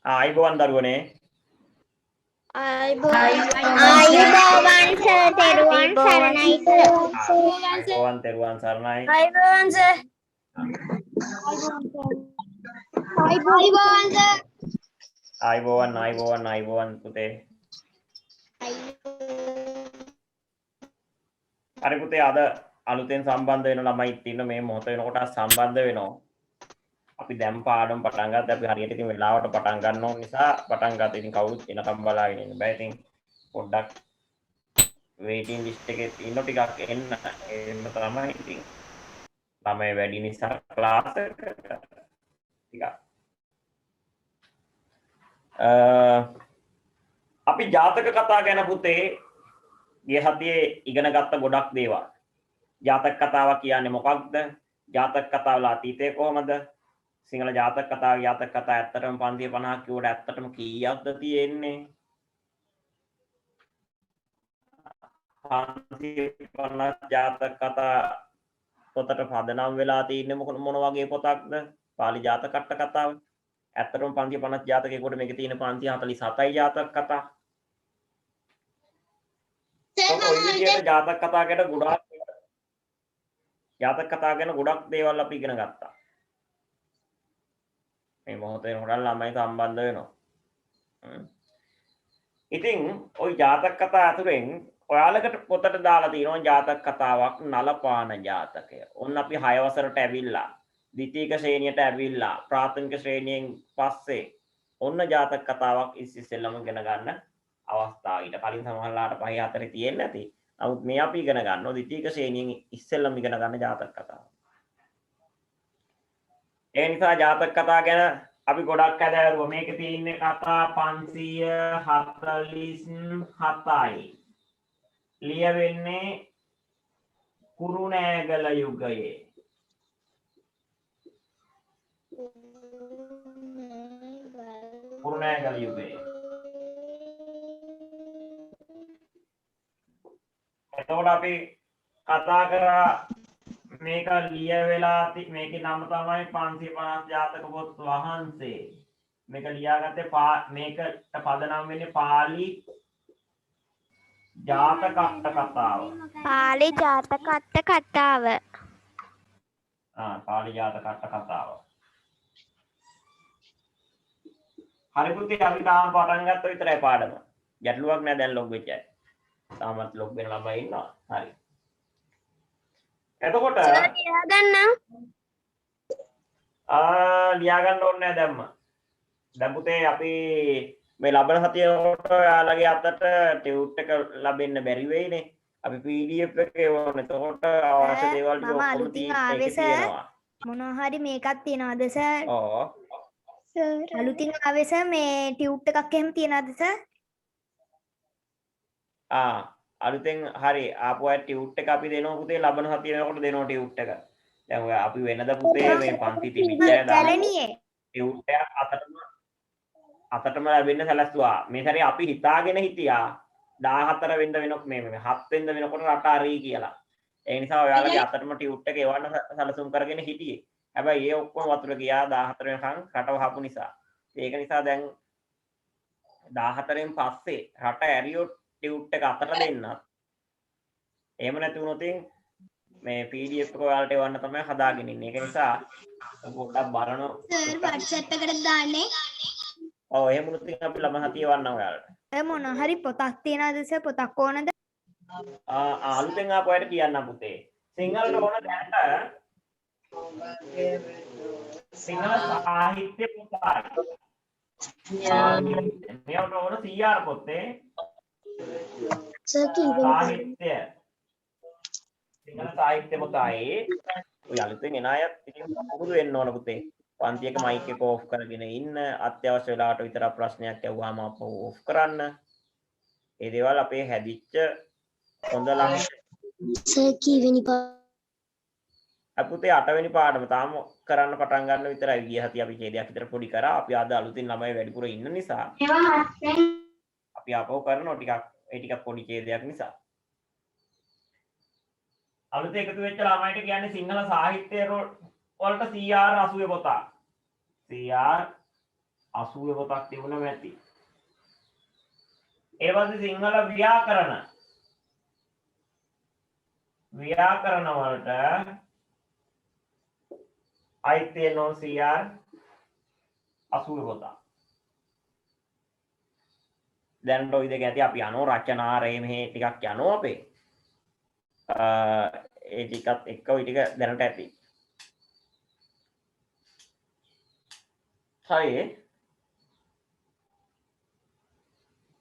ආයිබෝවන් දරුවනේ. ආයුබෝවන් සර් තෙරුවන් සරණයි සර්. ආයිබෝවන් තෙරුවන් සරණයි. ආයුබෝවන් සර්. ආයුබෝවන් සර්. ආයිබෝවන් පුතේ. හරි පුතේ අද අලුතෙන් සම්බන්ධ වෙන ළමයිත් ඉන්න මේ මොහොත වෙනකොට සම්බන්ධ වෙනවා. අපි දැන් පාඩම් පටන් ගත්තා. අපි හරියට ඉතින් වෙලාවට පටන් ගන්න ඕන නිසා පටන් ගත්තා. ඉතින් කවුරුත් එනකම් බලාගෙන ඉන්න බෑ. ඉතින් පොඩ්ඩක් waiting list එකේ ඉන්න ටිකක් එන්න තමයි ඉතින්. ළමයි වැඩි නිසා ක්ලාස් එක ටිකක් අපි ජාතක කතා ගැන පුතේ ගිය සතියේ ඉගෙන ගත්ත ගොඩක් දේවල්. ජාතක කතාව කියන්නේ මොකක්ද? ජාතක කතාවල අතීතය කොහමද? සිංහල ජාතක කතාව ඇත්තටම 550ක් කිව්වට ඇත්තටම කීයක්ද තියෙන්නේ? 550 ජාතක කතා පොතට පදනම් වෙලා තියෙන්නේ මොන වගේ පොතක්ද? පාලි ජාතක කතාව. ඇත්තටම 550 ජාතකයකට මේකේ තියෙන 547යි ජාතක කතා. ඔය විදිහට ජාතක කතා ගැන ගොඩක් දේවල් අපි ඉගෙන ගත්තා. මේ මොහොතේ හොරන් ළමයි සම්බන්ධ වෙනවා. ඉතින් ওই ජාතක කතා අතුරෙන් ඔයාලකට පොතට දාලා තියෙනවා ජාතක කතාවක් නලපාන ජාතකය. ඔන්න අපි 6 වසරට ඇවිල්ලා ද්විතීක ශ්‍රේණියට ඇවිල්ලා ප්‍රාථමික ශ්‍රේණියෙන් පස්සේ ඔන්න ජාතක කතාවක් ඉස්සෙල්ලම ඉගෙන ගන්න අවස්ථාව. ඊට කලින් සමහරලාට 5 4 තියෙන්නේ නැති. නමුත් මේ අපි ඉගෙන ගන්නවා ද්විතීක ශ්‍රේණියෙන් ඉස්සෙල්ලම ඉගෙන ගන්න ජාතක කතාව. ඒ නිසා ජාතක කතා ගැන අපි ගොඩක් ඇදහැරුවා. මේකේ තියෙන්නේ කතා 547යි. ලියවෙන්නේ කුරුණෑගල යුගයේ. කුරුණෑගල යුගයේ. එතකොට අපි කතා කරා මේක ලියවෙලා මේකේ නම තමයි 550 ජාතක පොත් වහන්සේ. මේක ලියාගත්තේ මේකට පදනම් වෙන්නේ පාලි ජාතක අට කතාව. පාලි ජාතක අට කතාව. පාලි ජාතක අට කතාව. හරි පුතේ අපි තාම පටන් ගත්ත විතරයි පාඩම. ගැටලුවක් නෑ දැන් ලොග් වෙච්ච අය. තාමත් ලොග් වෙන ළමයි ඉන්නවා. හරි. එතකොට ලියා ගන්න ඕනේ නෑ දැම්ම. දැන් පුතේ අපි මේ ලබන සතියේට ඔයාලගේ අතට ටියුට් එක ලැබෙන්න බැරි වෙයිනේ. අපි PDF එකේ වුණ එතකොට අවශ්‍ය දේවල් ටික ඔක්කොම තියෙනවා. මොනවා හරි මේකක් තියනවද සර්? ඔව්. සර් අලුතින් ආවේ සර් මේ ටියුට් එකක් එහෙම තියනවද සර්? අලුතෙන් හරි ආපු අය ටියුට් එක අපි දෙනවා පුතේ ලබන සතිය වෙනකොට දෙනවා ටියුට් එක. දැන් ඔය අපි වෙනද පුතේ මේ පන්ති තිබිච්ච අය දාලා ටියුට් එක අතටම ලැබෙන්න සැලැස්සුවා. මේ සැරේ අපි හිතාගෙන හිටියා 14 වෙනිදා වෙනකොට මේ 7 වෙනිදා වෙනකොට රට අරී කියලා. ඒ නිසා ඔයාලගේ අතටම ටියුට් එක එවන්න සැලසුම් කරගෙන හිටියේ. හැබැයි ඒ ඔක්කොම වතුර ගියා 14 වෙනකන් රට වහපු නිසා. ඒක නිසා දැන් 14න් පස්සේ රට ඇරියෝ ටියුට් එක අතට දෙන්න. එහෙම නැති වුණොත් මේ PDF එක ඔයාලට එවන්න තමයි හදාගෙන ඉන්නේ. ඒක නිසා පොඩ්ඩක් බලන්න. සර් WhatsApp එකට දාන්නේ. ඔව් එහෙම වුණොත් අපි ළම හතිය වන්න ඔයාලට. මොන හරි පොතක් තියනවද සර්? පොතක් ඕනද? අලුතෙන් ආපු අයට කියන්න පුතේ. සිංහලට ඕන දැනට සිංහල සාහිත්‍ය පොතයි. මේවට ඕන CR පොතේ. සාහිත්‍ය සිංහල සාහිත්‍ය පොතයි. ඔය අලුතෙන් එන අය ඉතින් පුරුදු වෙන්න ඕන පුතේ. පන්තියක මයික් එක ඕෆ් කරගෙන ඉන්න. අත්‍යවශ්‍ය වෙලාවට විතර ප්‍රශ්නයක් ඇහුවාම අපව ඕෆ් කරන්න. ඒ දේවල් අපේ හැදිච්ච හොඳ ළමයි. සර් කීවෙනි අපුතේ 8 වෙනි පාඩම තාම කරන්න පටන් ගන්න විතරයි. ගිය සතිය අපි ඡේදයක් විතර පොඩි කරා. අපි අද අලුතින් ළමයි වැඩිපුර ඉන්න නිසා අපි ආපහු කරනවා ටිකක් ඒ ටික පොඩි ඡේදයක් නිසා. අලුතෙන් එකතු වෙච්ච ළමයිට කියන්නේ සිංහල සාහිත්‍යය වලට CR 80 පොතක්. CR 80 පොතක් තිබුණම ඇති. ඒ වගේ සිංහල ව්‍යාකරණ වලට අයිති නෝ CR 80 පොතක්. දැන් ඔය දෙක ඇති අපි යනෝ රචනාරේ මෙහෙ ටිකක් යනෝ අපේ. ඒ ටිකත් එක්ක ওই ටික දැනට ඇති. හරි.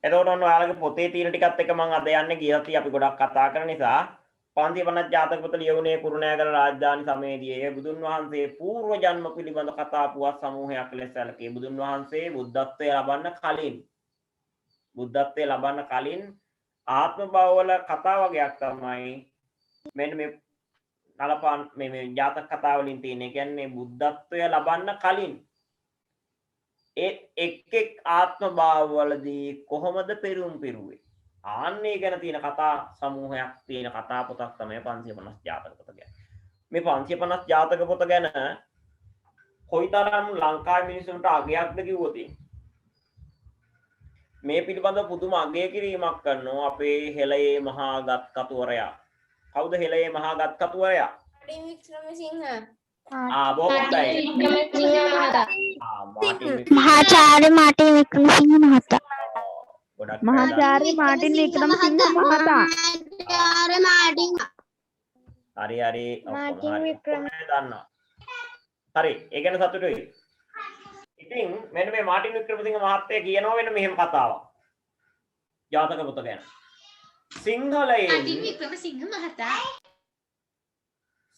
එතකොට ඔන්න ඔයාලගේ පොතේ තියෙන ටිකත් එක්ක මම අද යන්නේ ගියොත් අපි ගොඩක් කතා කරන නිසා 550 ජාතක පොත ලියුණේ කුරුණෑගල රාජධානි සමයේදී ඒ බුදුන් වහන්සේ పూర్ව ජන්ම පිළිබඳ කතා පුවත් සමූහයක් ලෙස සැලකේ. බුදුන් වහන්සේ බුද්ධත්වය ලබන්න කලින් ආත්ම භවවල කතා වගේක් තමයි මෙන්න මේ නලපාන මේ ජාතක කතා වලින් තියෙන. ඒ කියන්නේ බුද්ධත්වය ලබන්න කලින් එක් ආත්ම භාවවලදී කොහොමද පෙරුම් පෙරුවේ? ආන්නේ ගැන තියෙන කතා සමූහයක් තියෙන කතා පොතක් තමයි 550 ජාතක පොත කියන්නේ. මේ 550 ජාතක පොත ගැන කොයිතරම් ලංකාවේ මිනිසුන්ට අගයක්ද කිව්වොත් මේ පිළිබඳව පුදුම අගය කිරීමක් කරනවා අපේ හෙළයේ මහා ගත් කතුවරයා. කවුද හෙළයේ මහා ගත් කතුවරයා? මාටින් වික්‍රමසිංහ. බොහොමයි. මහාචාර්ය මාටින් වික්‍රමසිංහ මහතා. ගොඩක් මහාචාර්ය මාටින් වික්‍රමසිංහ මහතා. මහාචාර්ය මාටින්. හරි මාටින් වික්‍රම- දන්නවා. හරි ඒ ගැන සතුටුයි. ඉතින් මෙන්න මේ මාටින් වික්‍රමසිංහ මහත්තයා කියනවා වෙන මෙහෙම කතාවක්. ජාතක පොත ගැන.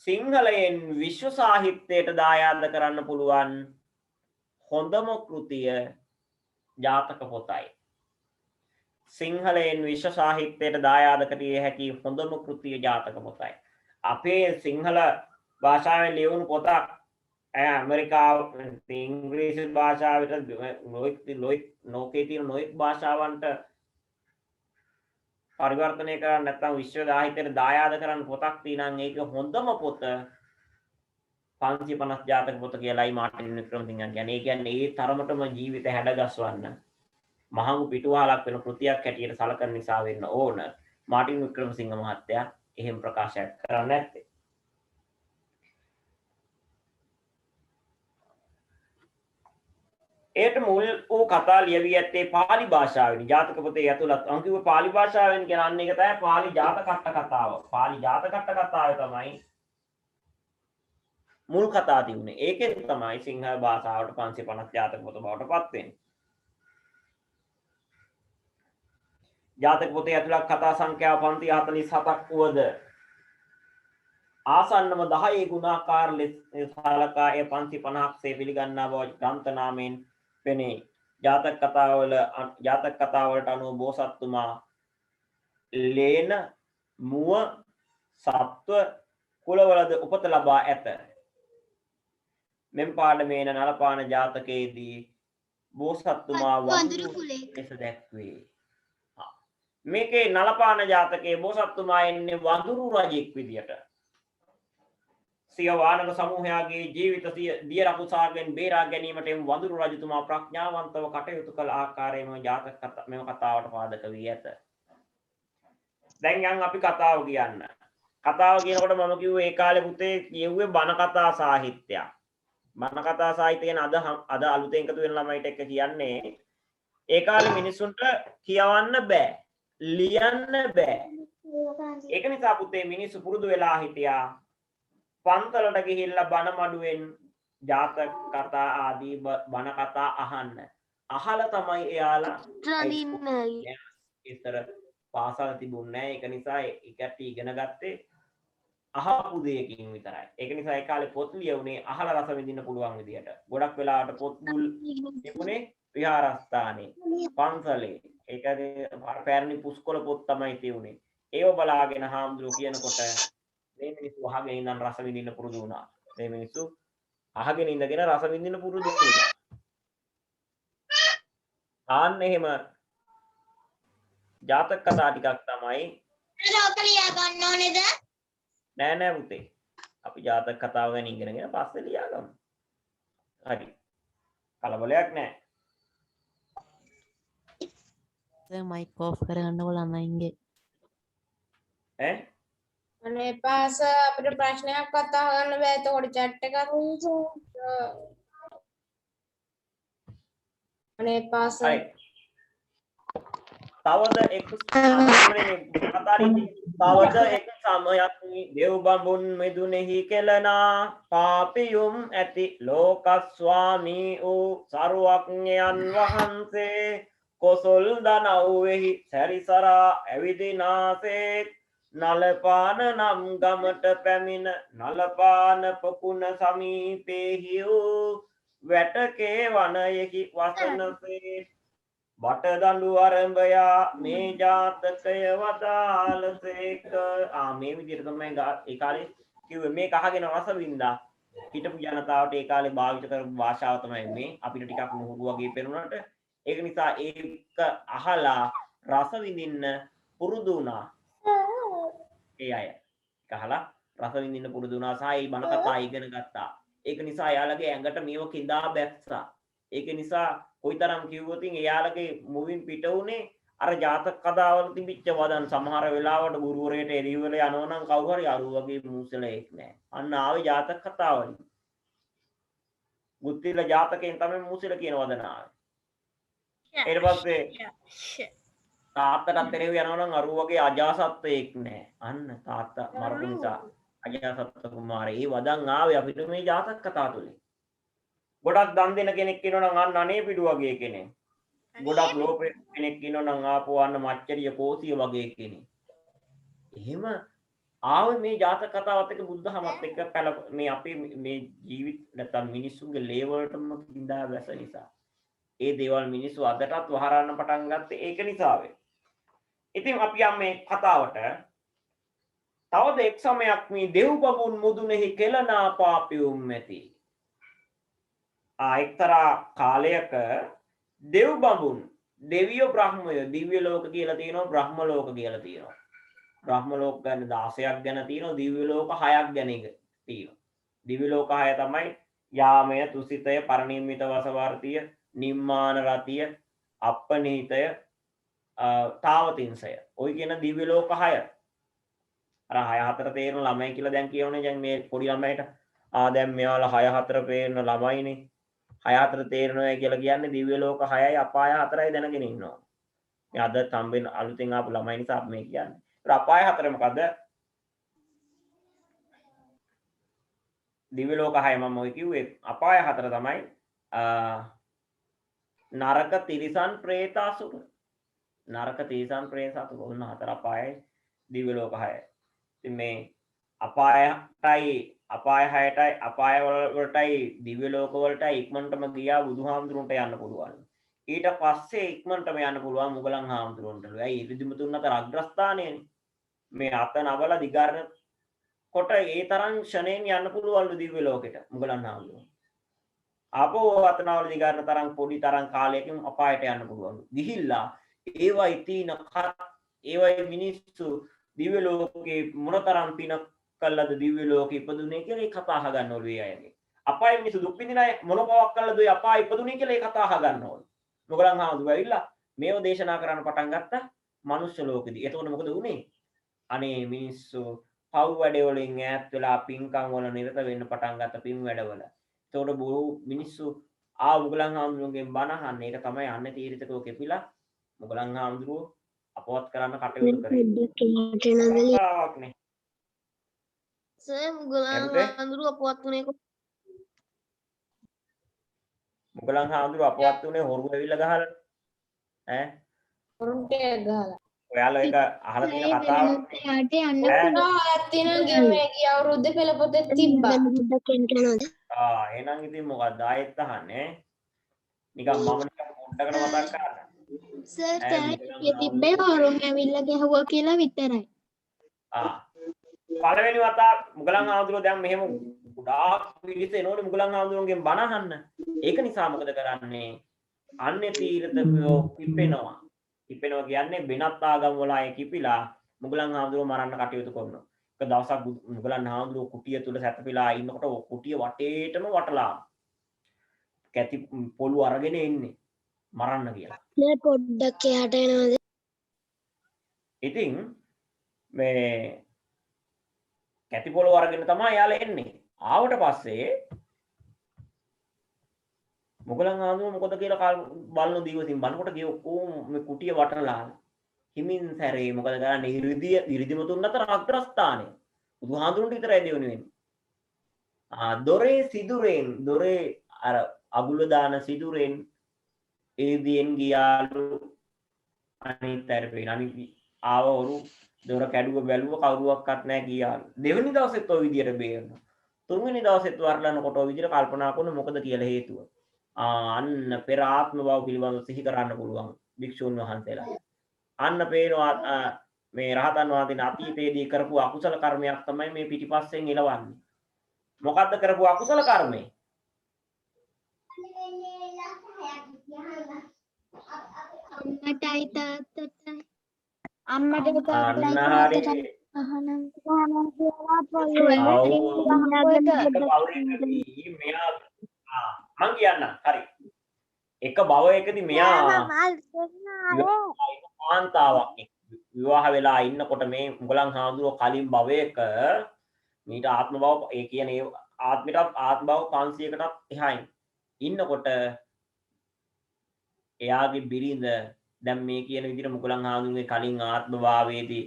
සිංහලයෙන් විශ්ව සාහිත්‍යයට දායාද කරන්න පුළුවන් හොඳම කෘතිය ජාතක පොතයි. සිංහලයෙන් විශ්ව සාහිත්‍යයට දායාද කරිය හැකි හොඳම කෘතිය ජාතක පොතයි. අපේ සිංහල භාෂාවෙන් ලියවුණු පොතක් ඇමරිකාව ඉංග්‍රීසි භාෂාවට ලෝකයේ තියෙන නොයෙක් භාෂාවන්ට පරිවර්තනය කරන්න නැත්නම් විශ්ව සාහිත්‍යයට දායාද කරන්න පොතක් තියෙනම් ඒක හොඳම පොත 550 ජාතක පොත කියලායි මාටින් වික්‍රමසිංහ කියන්නේ. ඒ කියන්නේ ඒ තරමටම ජීවිත හැඩගස්වන්න මහඟු පිටුවහලක් වෙන කෘතියක් හැටියට සලකන නිසා වෙන්න ඕන මාටින් වික්‍රමසිංහ මහත්තයා එහෙම ප්‍රකාශයක් කරන්නේ නැත්තේ. ඒට මුල් වූ කතා ලියවී ඇත්තේ පාලි භාෂාවෙන්. ජාතක පොතේ ඇතුළත් මම කිව්වේ පාලි භාෂාවෙන් කියන්නේ ඒක තමයි පාලි ජාතකට්ට කතාව. පාලි ජාතකට්ට කතාවේ තමයි මුල් කතා තිබුණේ. ඒකෙන් තමයි සිංහල භාෂාවට 550 ජාතක පොත බවට පත් වෙන්නේ. ජාතක පොතේ ඇතුළත් කතා සංඛ්‍යාව 547ක් වුවද ආසන්නම 10 ගුණාකාර ලෙස සලකා ඒ 550ක් සේ පිළිගන්නා බව ග්‍රන්ථ නාමයෙන් පෙනේ. ජාතක කතාවලට අනුව බෝසත්තුමා ලේන මුව සත්ව කුලවලද උපත ලබා ඇත. මෙම් පාඩමේන නලපාන ජාතකයේදී බෝසත්තුමා වඳුරු ලෙස දැක්වේ. මේකේ නලපාන ජාතකයේ බෝසත්තුමා එන්නේ වඳුරු රජෙක් විදියට. සිය වානර සමූහයාගේ ජීවිත දිය රකුසාගෙන් බේරා ගැනීමට වඳුරු රජතුමා ප්‍රඥාවන්තව කටයුතු කළ ආකාරයම ජාතක මෙම කතාවට පාදක වී ඇත. දැන් යන් අපි කතාව කියන්න. කතාව කියනකොට මම කිව්වේ ඒ කාලේ පුතේ කියුවේ බණ කතා සාහිත්‍යයක්. බණ කතා සාහිත්‍ය කියන අද අලුතෙන් එකතු වෙන ළමයිට එක කියන්නේ ඒ කාලේ මිනිස්සුන්ට කියවන්න බෑ. ලියන්න බෑ. ඒක නිසා පුතේ මිනිස්සු පුරුදු වෙලා හිටියා පන්තලට ගිහිල්ලා බණ මඩුවෙන් ජාතක කතා ආදී බණ කතා අහන්න. අහලා තමයි එයාලා ඉතර පාසල තිබුණේ නැහැ. ඒක නිසා ඒකට ඉගෙන ගත්තේ අහපු දෙයකින් විතරයි. ඒක නිසා ඒ කාලේ පොත් ලියුනේ අහලා රස විඳින්න පුළුවන් විදියට. ගොඩක් වෙලාවට පොත් බුල් තිබුණේ විහාරස්ථානේ, පන්සලේ. ඒකදී පැරණි පුස්කොළ පොත් තමයි තියුනේ. ඒව බලාගෙන හාමුදුරුවෝ කියනකොට මේ මිනිස්සු අහගෙන ඉඳන් රස විඳින්න පුරුදු වුණා. මේ මිනිස්සු අහගෙන ඉඳගෙන රස විඳින්න පුරුදු වුණා. ආන්න එහෙම ජාතක කතා ටිකක් තමයි ලෝක ලියා ගන්න ඕනේද? නෑ පුතේ. අපි ජාතක කතාව ගැන ඉගෙනගෙන පස්සේ ලියාගමු. හරි. කලබලයක් නැහැ. මයික් ඔෆ් කරගන්නකො ළමයින්ගේ. ඈ අනේ පාස අපිට ප්‍රශ්නයක් කතා කරන්න බෑ. එතකොට chat එක අනේ පාස හරි. තවද එක් සමයක් දෙව් බඹුන් මිදුනේහි කෙලනා පාපියුම් ඇති ලෝක ස්වාමී වූ සරුවක්ඥයන් වහන්සේ කොසල් දනව්වෙහි සැරිසරා ඇවිදිනාසේ නලපාන නම් ගමට පැමිණ නලපාන පොකුණ සමීපෙහි වූ වැටකේ වනයෙහි වසනසේ බටදඬු අරඹයා මේ ජාතකය වදාළසේක. මේ විදිහට තමයි ඒ කාලේ කිව්වේ. මේක අහගෙන රස වින්දා හිටපු ජනතාවට ඒ කාලේ භාවිත කරපු භාෂාව තමයි මේ. අපිට ටිකක් මුහුදු වගේ පෙනුනට ඒක නිසා ඒක අහලා රස විඳින්න පුරුදු වුණා. ඒ අය අහලා රස විඳින්න පුරුදු වුණා සහ ඒ බණ කතා ඉගෙන ගත්තා. ඒක නිසා එයාලගේ ඇඟට මේව කිඳා බැස්සා. ඒක නිසා කොයිතරම් කිව්වොත් එයාලගේ මුවින් පිට උනේ අර ජාතක කතාවල තිබිච්ච වදන්. සමහර වෙලාවට ගුරුවරයෙක් එළිවල යනවා නම් කවුරු හරි අරු වගේ මූසලෙක් නෑ. අන්න ආවේ ජාතක කතාවලින්. ගුත්තිල ජාතකයෙන් තමයි මූසල කියන වදන ආවේ. ඊට පස්සේ තාත්තට එළිව යනවා නම් අරු වගේ අජාසත්වයෙක් නෑ. අන්න තාත්තා මරපු නිසා අජාසත්ව කුමාරයා. ඒ වදන් ආවේ අපිට මේ ජාතක කතා තුලින්. ගොඩක් දන් දෙන කෙනෙක් ඉන්නවා නම් අන්න අනේ පිටු වගේ කෙනෙක්. ගොඩක් ලෝපේ කෙනෙක් ඉන්නවා නම් ආපෝ අන්න මච්චරිය කෝසිය වගේ කෙනෙක්. එහෙම ආවේ මේ ජාතක කතාවත් එක්ක බුද්ධහමත් එක්ක මේ අපේ මේ ජීවිත නැත්නම් මිනිස්සුන්ගේ ලේවලටම කිඳා වැස නිසා. ඒ දේවල් මිනිස්සු අදටත් වහරන්න පටන් ගත්තේ ඒක නිසා වෙයි. ඉතින් අපි යම් මේ කතාවට තවද එක් සමයක් මේ දෙව් බඹුන් මුදුනේහි කෙලනා පාපියුම් ඇති. එක්තරා කාලයක දෙව් බඹුන් දෙවියෝ බ්‍රහ්මයෝ දිව්‍ය ලෝක කියලා තියෙනවා බ්‍රහ්ම ලෝක කියලා තියෙනවා. බ්‍රහ්ම ලෝක ගැන 16ක් ගැන තියෙනවා දිව්‍ය ලෝක 6ක් ගැන තියෙනවා. දිව්‍ය ලෝක 6 තමයි යාමය, තුසිතය, පරිනිම්මිත වසවර්තිය, නිම්මාන රතිය, අප්පනීතය, තාවතින්සය. ඔය කියන දිව්‍ය ලෝක 6. අර 6 4 තේරෙන ළමයි කියලා දැන් කියවනේ දැන් මේ පොඩි ළමයිට දැන් මෙයාලා 6 4 පේන ළමයිනේ 6 4 තේරෙනවා කියලා කියන්නේ දිව්‍ය ලෝක 6යි අපාය 4යි දැනගෙන ඉන්නවා. මේ අද තම්බෙන් අලුතෙන් ආපු ළමයි නිසා අපි මේ කියන්නේ. ඒත් අපාය 4 මොකද්ද? දිව්‍ය ලෝක 6 මම ඔය කිව්වේ අපාය 4 තමයි නරක තිරිසන් പ്രേත අසුර. නරක තිරිසන් പ്രേත අසුර ඔන්න 4 අපායයි දිව්‍ය ලෝක 6යි. ඉතින් මේ අපායටයි අපාය 6ටයි අපාය වලටයි දිව්‍ය ලෝක වලටයි ඉක්මනටම ගියා බුදුහාමුදුරන්ට යන්න පුළුවන්. ඊට පස්සේ ඉක්මනටම යන්න පුළුවන් මුගලන් හාමුදුරන්ටලු. ඇයි ඉරිදිමුතුන් අතර අග්‍රස්ථානයනේ. මේ අත නවල දිගාරන කොට ඒ තරම් ෂණයෙන් යන්න පුළුවන්ලු දිව්‍ය ලෝකෙට මුගලන් හාමුදුරන්. ආපෝ අත නවල දිගාරන තරම් පොඩි තරම් කාලයකින් අපායට යන්න පුළුවන්ලු. ගිහිල්ලා ඒවයි තීන ඒවයි මිනිස්සු දිව්‍ය ලෝකේ මොනතරම් පින කළාද දිව්‍ය ලෝකෙ ඉපදුනේ කියලා ඒ කතා අහගන්න ඕනේ ඒ අයගේ. අපායේ මිනිස්සු දුක් විඳින අය මොන පවක් කළාද ඔය අපායේ ඉපදුනේ කියලා ඒ කතා අහගන්න ඕනේ. මොගලන් හාමුදුරුවෝ ඇවිල්ලා මේව දේශනා කරන්න පටන් ගත්තා මනුෂ්‍ය ලෝකෙදී. එතකොට මොකද වුනේ? අනේ මිනිස්සු පව් වැඩ වලින් ඈත් වෙලා පින්කම් වල නිරත වෙන්න පටන් ගත්ත පින් වැඩවල. එතකොට බොහෝ මිනිස්සු මොගලන් හාමුදුරුවන්ගෙන් බණ අහන්න. ඒක තමයි අන්නේ තීරිතකෝ කෙපිලා මොගලන් හාමුදුරුවෝ අපවත් කරන්න කටයුතු කරේ. සර් මුගලන් හාමුදුරුවෝ අපවත් වුණේ මුගලන් හාමුදුරුවෝ අපවත් වුණේ හොරු ඇවිල්ලා ගහලා ඈ හොරුන්ට ගහලා. ඔයාලා ඒක අහලා තියෙන කතාව යාට යන්න තියෙන ගියේ ගිය අවුරුද්දේ පෙළ පොතේ තිබ්බා. එහෙනම් ඉතින් මොකක්ද ආයෙත් අහන්නේ නිකන් මම නිකන් පොඩ්ඩකට මතක් කරන්න. සර් තිබ්බේ හොරුන් ඇවිල්ලා ගැහුවා කියලා විතරයි. පළවෙනි වතාව මුගලන් හාමුදුරුවෝ දැන් මෙහෙම ගොඩාක් පිළිස එනෝනේ මුගලන් හාමුදුරුවන්ගෙන් බණ අහන්න. ඒක නිසා මොකද කරන්නේ? අන්‍ය තීර්ථකයෝ කිපෙනවා. කිපෙනවා කියන්නේ වෙනත් ආගම් වල අය කිපිලා මුගලන් හාමුදුරුවෝ මරන්න කටයුතු කරනවා. දවසක් මුගලන් හාමුදුරුවෝ කුටිය තුල සැතපීලා ඉන්නකොට කුටිය වටේටම වටලා කැති පොළු අරගෙන එන්නේ මරන්න කියලා. සර් පොඩ්ඩක් එහාට එනවද? ඉතින් මේ කැති පොළොව අරගෙන තමයි යාලා එන්නේ. ආවට පස්සේ මොගලන් ආඳුම මොකද කියලා බලන දීවසින් බලනකොට ගිය ඔක්කොම මේ කුටිය වටලා හිමින් සැරේ මොකද කරන්නේ ඉරිදිමතුන් අතර අග්‍රස්ථානය. බුදුහාඳුන්ට විතරයි දෙවුනේ වෙන්නේ. දොරේ සිදුරෙන් දොරේ අර අගුල දාන සිදුරෙන් ඉරිදියෙන් ගියාලු අනිත් අරපේන අනිත් ආවවරු දොර කැඩුව බැලුව කවුරුවක්වත් නැහැ ගියාලු. දෙවෙනි දවසෙත් ওই විදියට බේරනවා. තුන්වෙනි දවසෙත් වර්ලනකොට ওই විදියට කල්පනා කරන මොකද කියලා හේතුව. අන්න පෙර ආත්ම භව පිළිබඳව සිහි කරන්න පුළුවන් භික්ෂුන් වහන්සේලා. අන්න පේනවා මේ රහතන් වහන්සේ අතීතයේදී කරපු අකුසල කර්මයක් තමයි මේ පිටිපස්සෙන් එළවන්නේ. මොකද්ද කරපු අකුසල කර්මය? අම්මටයි තාත්තටයි අම්මට මං කියන්න හරි එක භවයකදී මෙයා කාන්තාවක් විවාහ වෙලා ඉන්නකොට මේ මුගලන් හාමුදුරුවෝ කලින් භවයක මීට ආත්ම භව ඒ කියන්නේ ආත්මයට ආත්ම භව 500කටත් එහායින් ඉන්නකොට එයාගේ බිරිඳ දැන් මේ කියන විදිහට මුගලන් හාමුදුරුවෝගේ කලින් ආත්ම භාවයේදී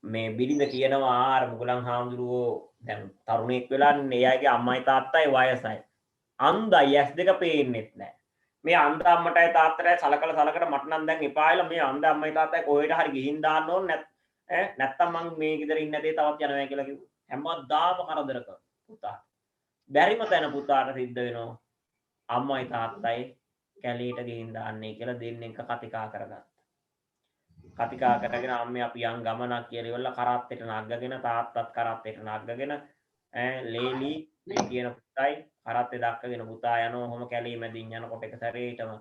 මේ බිරිඳ කියනවා අර මුගලන් හාමුදුරුවෝ දැන් තරුණයෙක් වෙලා එයාගේ අම්මයි තාත්තයි වයසයි අන්ධයි ඇස් දෙක පේන්නෙත් නැහැ. මේ අන්ධ අම්මටයි තාත්තටයි සලකලා මට නම් දැන් එපායලා මේ අන්ධ අම්මයි තාත්තයි කොහෙට හරි ගිහින් දාන්න ඕන නැත්තම් මං මේ ගෙදර ඉන්න දේ තවත් යනවා කියලා කිව්වා. හැමදාම කරදර කරනවා පුතා. බැරිම තැන පුතාට සිද්ධ වෙනවා අම්මයි තාත්තයි කැලේට ගිහින් දාන්නේ කියලා දෙන්නෙක් කතිකා කරගත්තා. කතිකා කරගෙන අම්මේ අපි යන් ගමනක් කියලා ඉවරලා කරත්තෙට නග්ගගෙන තාත්තත් කරත්තෙට නග්ගගෙන ලේලි කියන පුතයි කරත්තේ දක්කගෙන පුතා යනවා ඔහොම කැලේ මැදින් යනකොට එක සැරේටම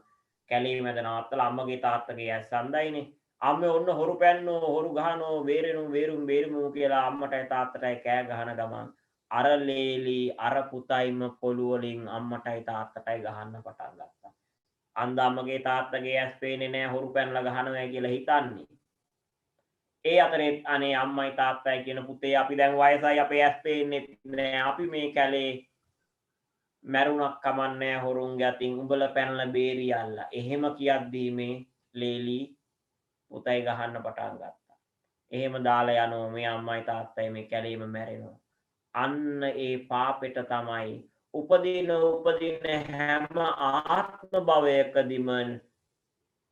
කැලේ මැද නවත්තලා අම්මගේ තාත්තගේ ඇස් අන්දයිනේ අම්මේ ඔන්න හොරු පැන්නෝ හොරු ගහනෝ බේරෙමු කියලා අම්මටයි තාත්තටයි කෑ ගහන ගමන් අර ලේලි අර පුතයිම පොළු වලින් අම්මටයි තාත්තටයි ගහන්න පටන් ගත්තා. අන්ධ අම්මගේ තාත්තගේ ඇස් පේන්නේ නැහැ හොරු පැනලා ගහනවා කියලා හිතන්නේ. ඒ අතරේ අනේ අම්මයි තාත්තයි කියන පුතේ අපි දැන් වයසයි අපේ ඇස් පේන්නේ නැහැ. අපි මේ කැලේ මැරුණක් කමන්නේ හොරුන්ගේ අතින් උඹලා පැනලා බේරියල්ලා. එහෙම කියද්දී මේ ලේලි පුතයි ගහන්න පටන් ගත්තා. එහෙම දාලා යනවා මේ අම්මයි තාත්තයි මේ කැලේම මැරෙනවා. අන්න ඒ පාපෙට තමයි උපදින හැම ආත්ම භවයකදීම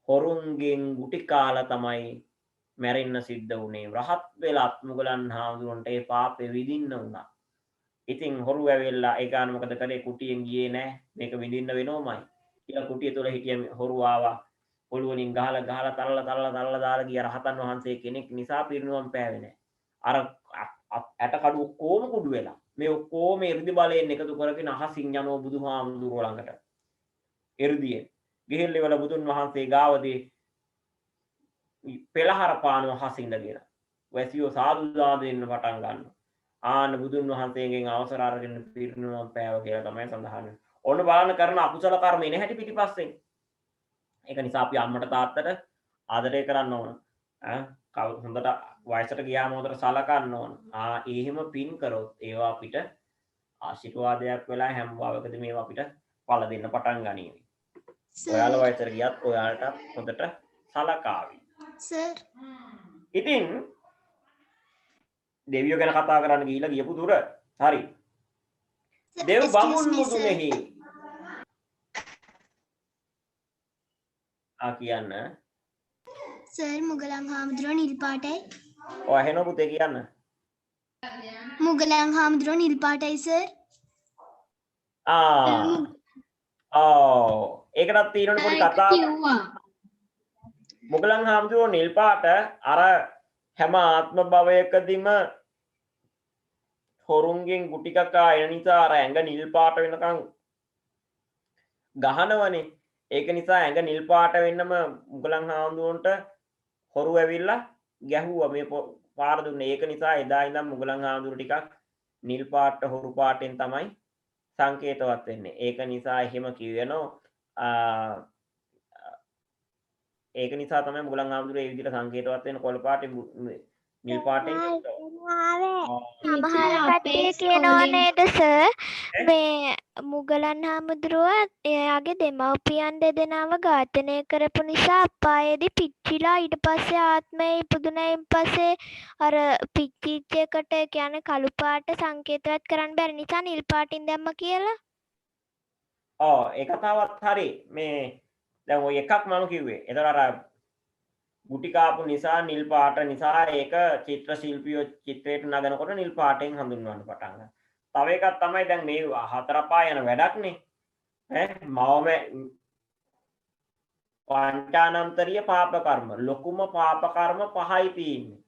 හොරුන්ගෙන් ගුටි කාලා තමයි මැරෙන්න සිද්ධ වුණේ. රහත් වෙලත් මුගලන් හාමුදුරන්ට ඒ පාපේ විඳින්න වුණා. ඉතින් හොරු ඇවිල්ලා ඒ ගාන මොකද කරේ කුටියෙන් ගියේ නැහැ. මේක විඳින්න වෙනවමයි. කියලා කුටිය තුල හිටිය හොරු ආවා. පොළු වලින් ගහලා තල්ලා දාලා ගිය රහතන් වහන්සේ කෙනෙක් නිසා පිරිනුවම් පෑවේ නැහැ. අර ඇට කඩු ඔක්කොම කුඩු වෙලා. මේ ඔක්කොම 이르දි බලයෙන් එකතු කරගෙන අහසින් යනවා බුදුහාමුදුරුවෝ ළඟට. 이르දියේ. ගිහිල්ල ඉවල බුදුන් වහන්සේ ගාවදී පෙළහර පානවා අහසින්දගෙන. වැසියෝ සාදු දෙන්න පටන් ගන්නවා. ආන බුදුන් වහන්සේගෙන් අවසර අරගෙන පිරිනුවම් පෑව කියලා තමයි සඳහන්. ඔන්න බලන්න කරන අකුසල කර්ම එන හැටි පිටිපස්සෙන්. ඒක නිසා අපි අම්මට තාත්තට ආදරය කරන්න ඕන. හොඳට වයසට ගියාම හොඳට සලකන්න ඕන. එහෙම පින් කරොත් ඒවා අපිට ආශිර්වාදයක් වෙලා හැම භවකදී මේවා අපිට පළ දෙන්න පටන් ගනීවි. ඔයාලා වයසට ගියත් ඔයාලට හොඳට සලකාවි. සර් ඉතින් දෙවියෝ ගැන කතා කරන්න ගිහිල්ලා ගියපු දුර. හරි. දෙව් බමුණු මුදුනේහි කියන්න. සර් මුගලන් හාමුදුරුවෝ නිල් පාටයි. ඔය ඇහෙනව පුතේ කියන්න. මුගලන් හාමුදුරුවෝ නිල් පාටයි සර්. ඒකටත් තියෙනවනේ පොඩි කතාවක්. මුගලන් හාමුදුරුවෝ නිල් පාට අර හැම ආත්ම භවයකදීම හොරුන්ගෙන් ගුටි කකා එන නිසා අර ඇඟ නිල් පාට වෙනකන් ගහනවනේ. ඒක නිසා ඇඟ නිල් පාට වෙන්නම මුගලන් හාමුදුරුවන්ට හොරු ඇවිල්ලා ගැහුවා මේ පාර දුන්නේ. ඒක නිසා එදා ඉඳන් මුගලන් හාමුදුරු ටිකක් නිල් පාට හොරු පාටෙන් තමයි සංකේතවත් වෙන්නේ. ඒක නිසා එහෙම කියවෙනෝ ඒක නිසා තමයි මුගලන් හාමුදුරු ඒ විදිහට සංකේතවත් වෙන කොළ පාටේ නිල් පාටෙන් සමහර කට්ටිය කියනවා නේද සර් මේ මුගලන් හාමුදුරුව එයාගේ දෙමව්පියන් දෙදෙනාව ඝාතනය කරපු නිසා අපායේදී පිච්චිලා ඊට පස්සේ ආත්මය ඉපදුනයින් පස්සේ අර පිච්චිච්ච එකට ඒ කියන්නේ කළු පාට සංකේතවත් කරන්න බැරි නිසා නිල් පාටින් දැම්ම කියලා. ඔව් ඒ කතාවත් හරි. මේ දැන් ওই එකක් මම කිව්වේ. ඒතර අර ගුටි කාපු නිසා නිල් පාට නිසා ඒක චිත්‍ර ශිල්පියෝ චිත්‍රයට නගනකොට නිල් පාටෙන් හඳුන්වන්න පටන් ගන්නවා. තව එකක් තමයි දැන් මේ හතර පහ යන වැඩක්නේ. මවම පංචානන්තරීය පාප කර්ම ලොකුම පාප කර්ම පහයි තියෙන්නේ.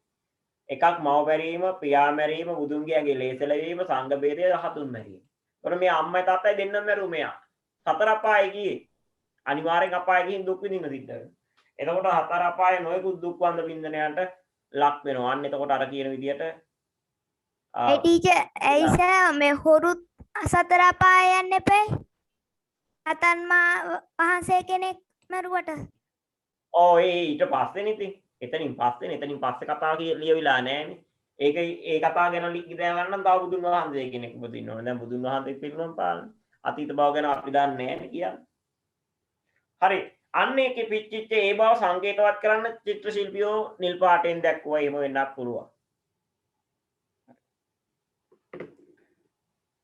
එකක් මව මැරීම, පියා මැරීම, බුදුන්ගේ ඇඟේ ලේසල වීම, සංඝ බේදය, රහතුන් මැරීම. ඒතර මේ අම්මයි තාත්තයි දෙන්නම මැරුව මෙයා. හතර අපායේ ගියේ. අනිවාර්යෙන් අපායේ ගිහින් දුක් විඳින්න සිද්ධ වෙනවා. එතකොට හතර අපායේ නොයෙකුත් දුක් වන්ද විඳිනයන්ට ලක් වෙනවා. අන්න එතකොට අර කියන විදිහට ඒ ටීචර් ඇයිසා මේ හොරු සතර අපාය යන්න එපේ? අතන් වහන්සේ කෙනෙක් මරුවට. ඔව් ඊට පස්සේ ඉතින් එතනින් පස්සේ කතාව ලියවිලා නැහැනේ. ඒක ඒ කතාව ගැන ලිඛිත ගන්න තව බුදුන් වහන්සේ කෙනෙක් උපදින්න ඕනේ. දැන් බුදුන් වහන්සේ පිළිගන්න පාන අතීත බව ගැන අපි දන්නේ නැහැ කියන්නේ. හරි. අන්න ඒකේ පිච්චිච්ච ඒ බව සංකේතවත් කරන්න චිත්‍ර ශිල්පියෝ නිල් පාටෙන් දැක්වුවා. එහෙම වෙන්නත් පුළුවන්.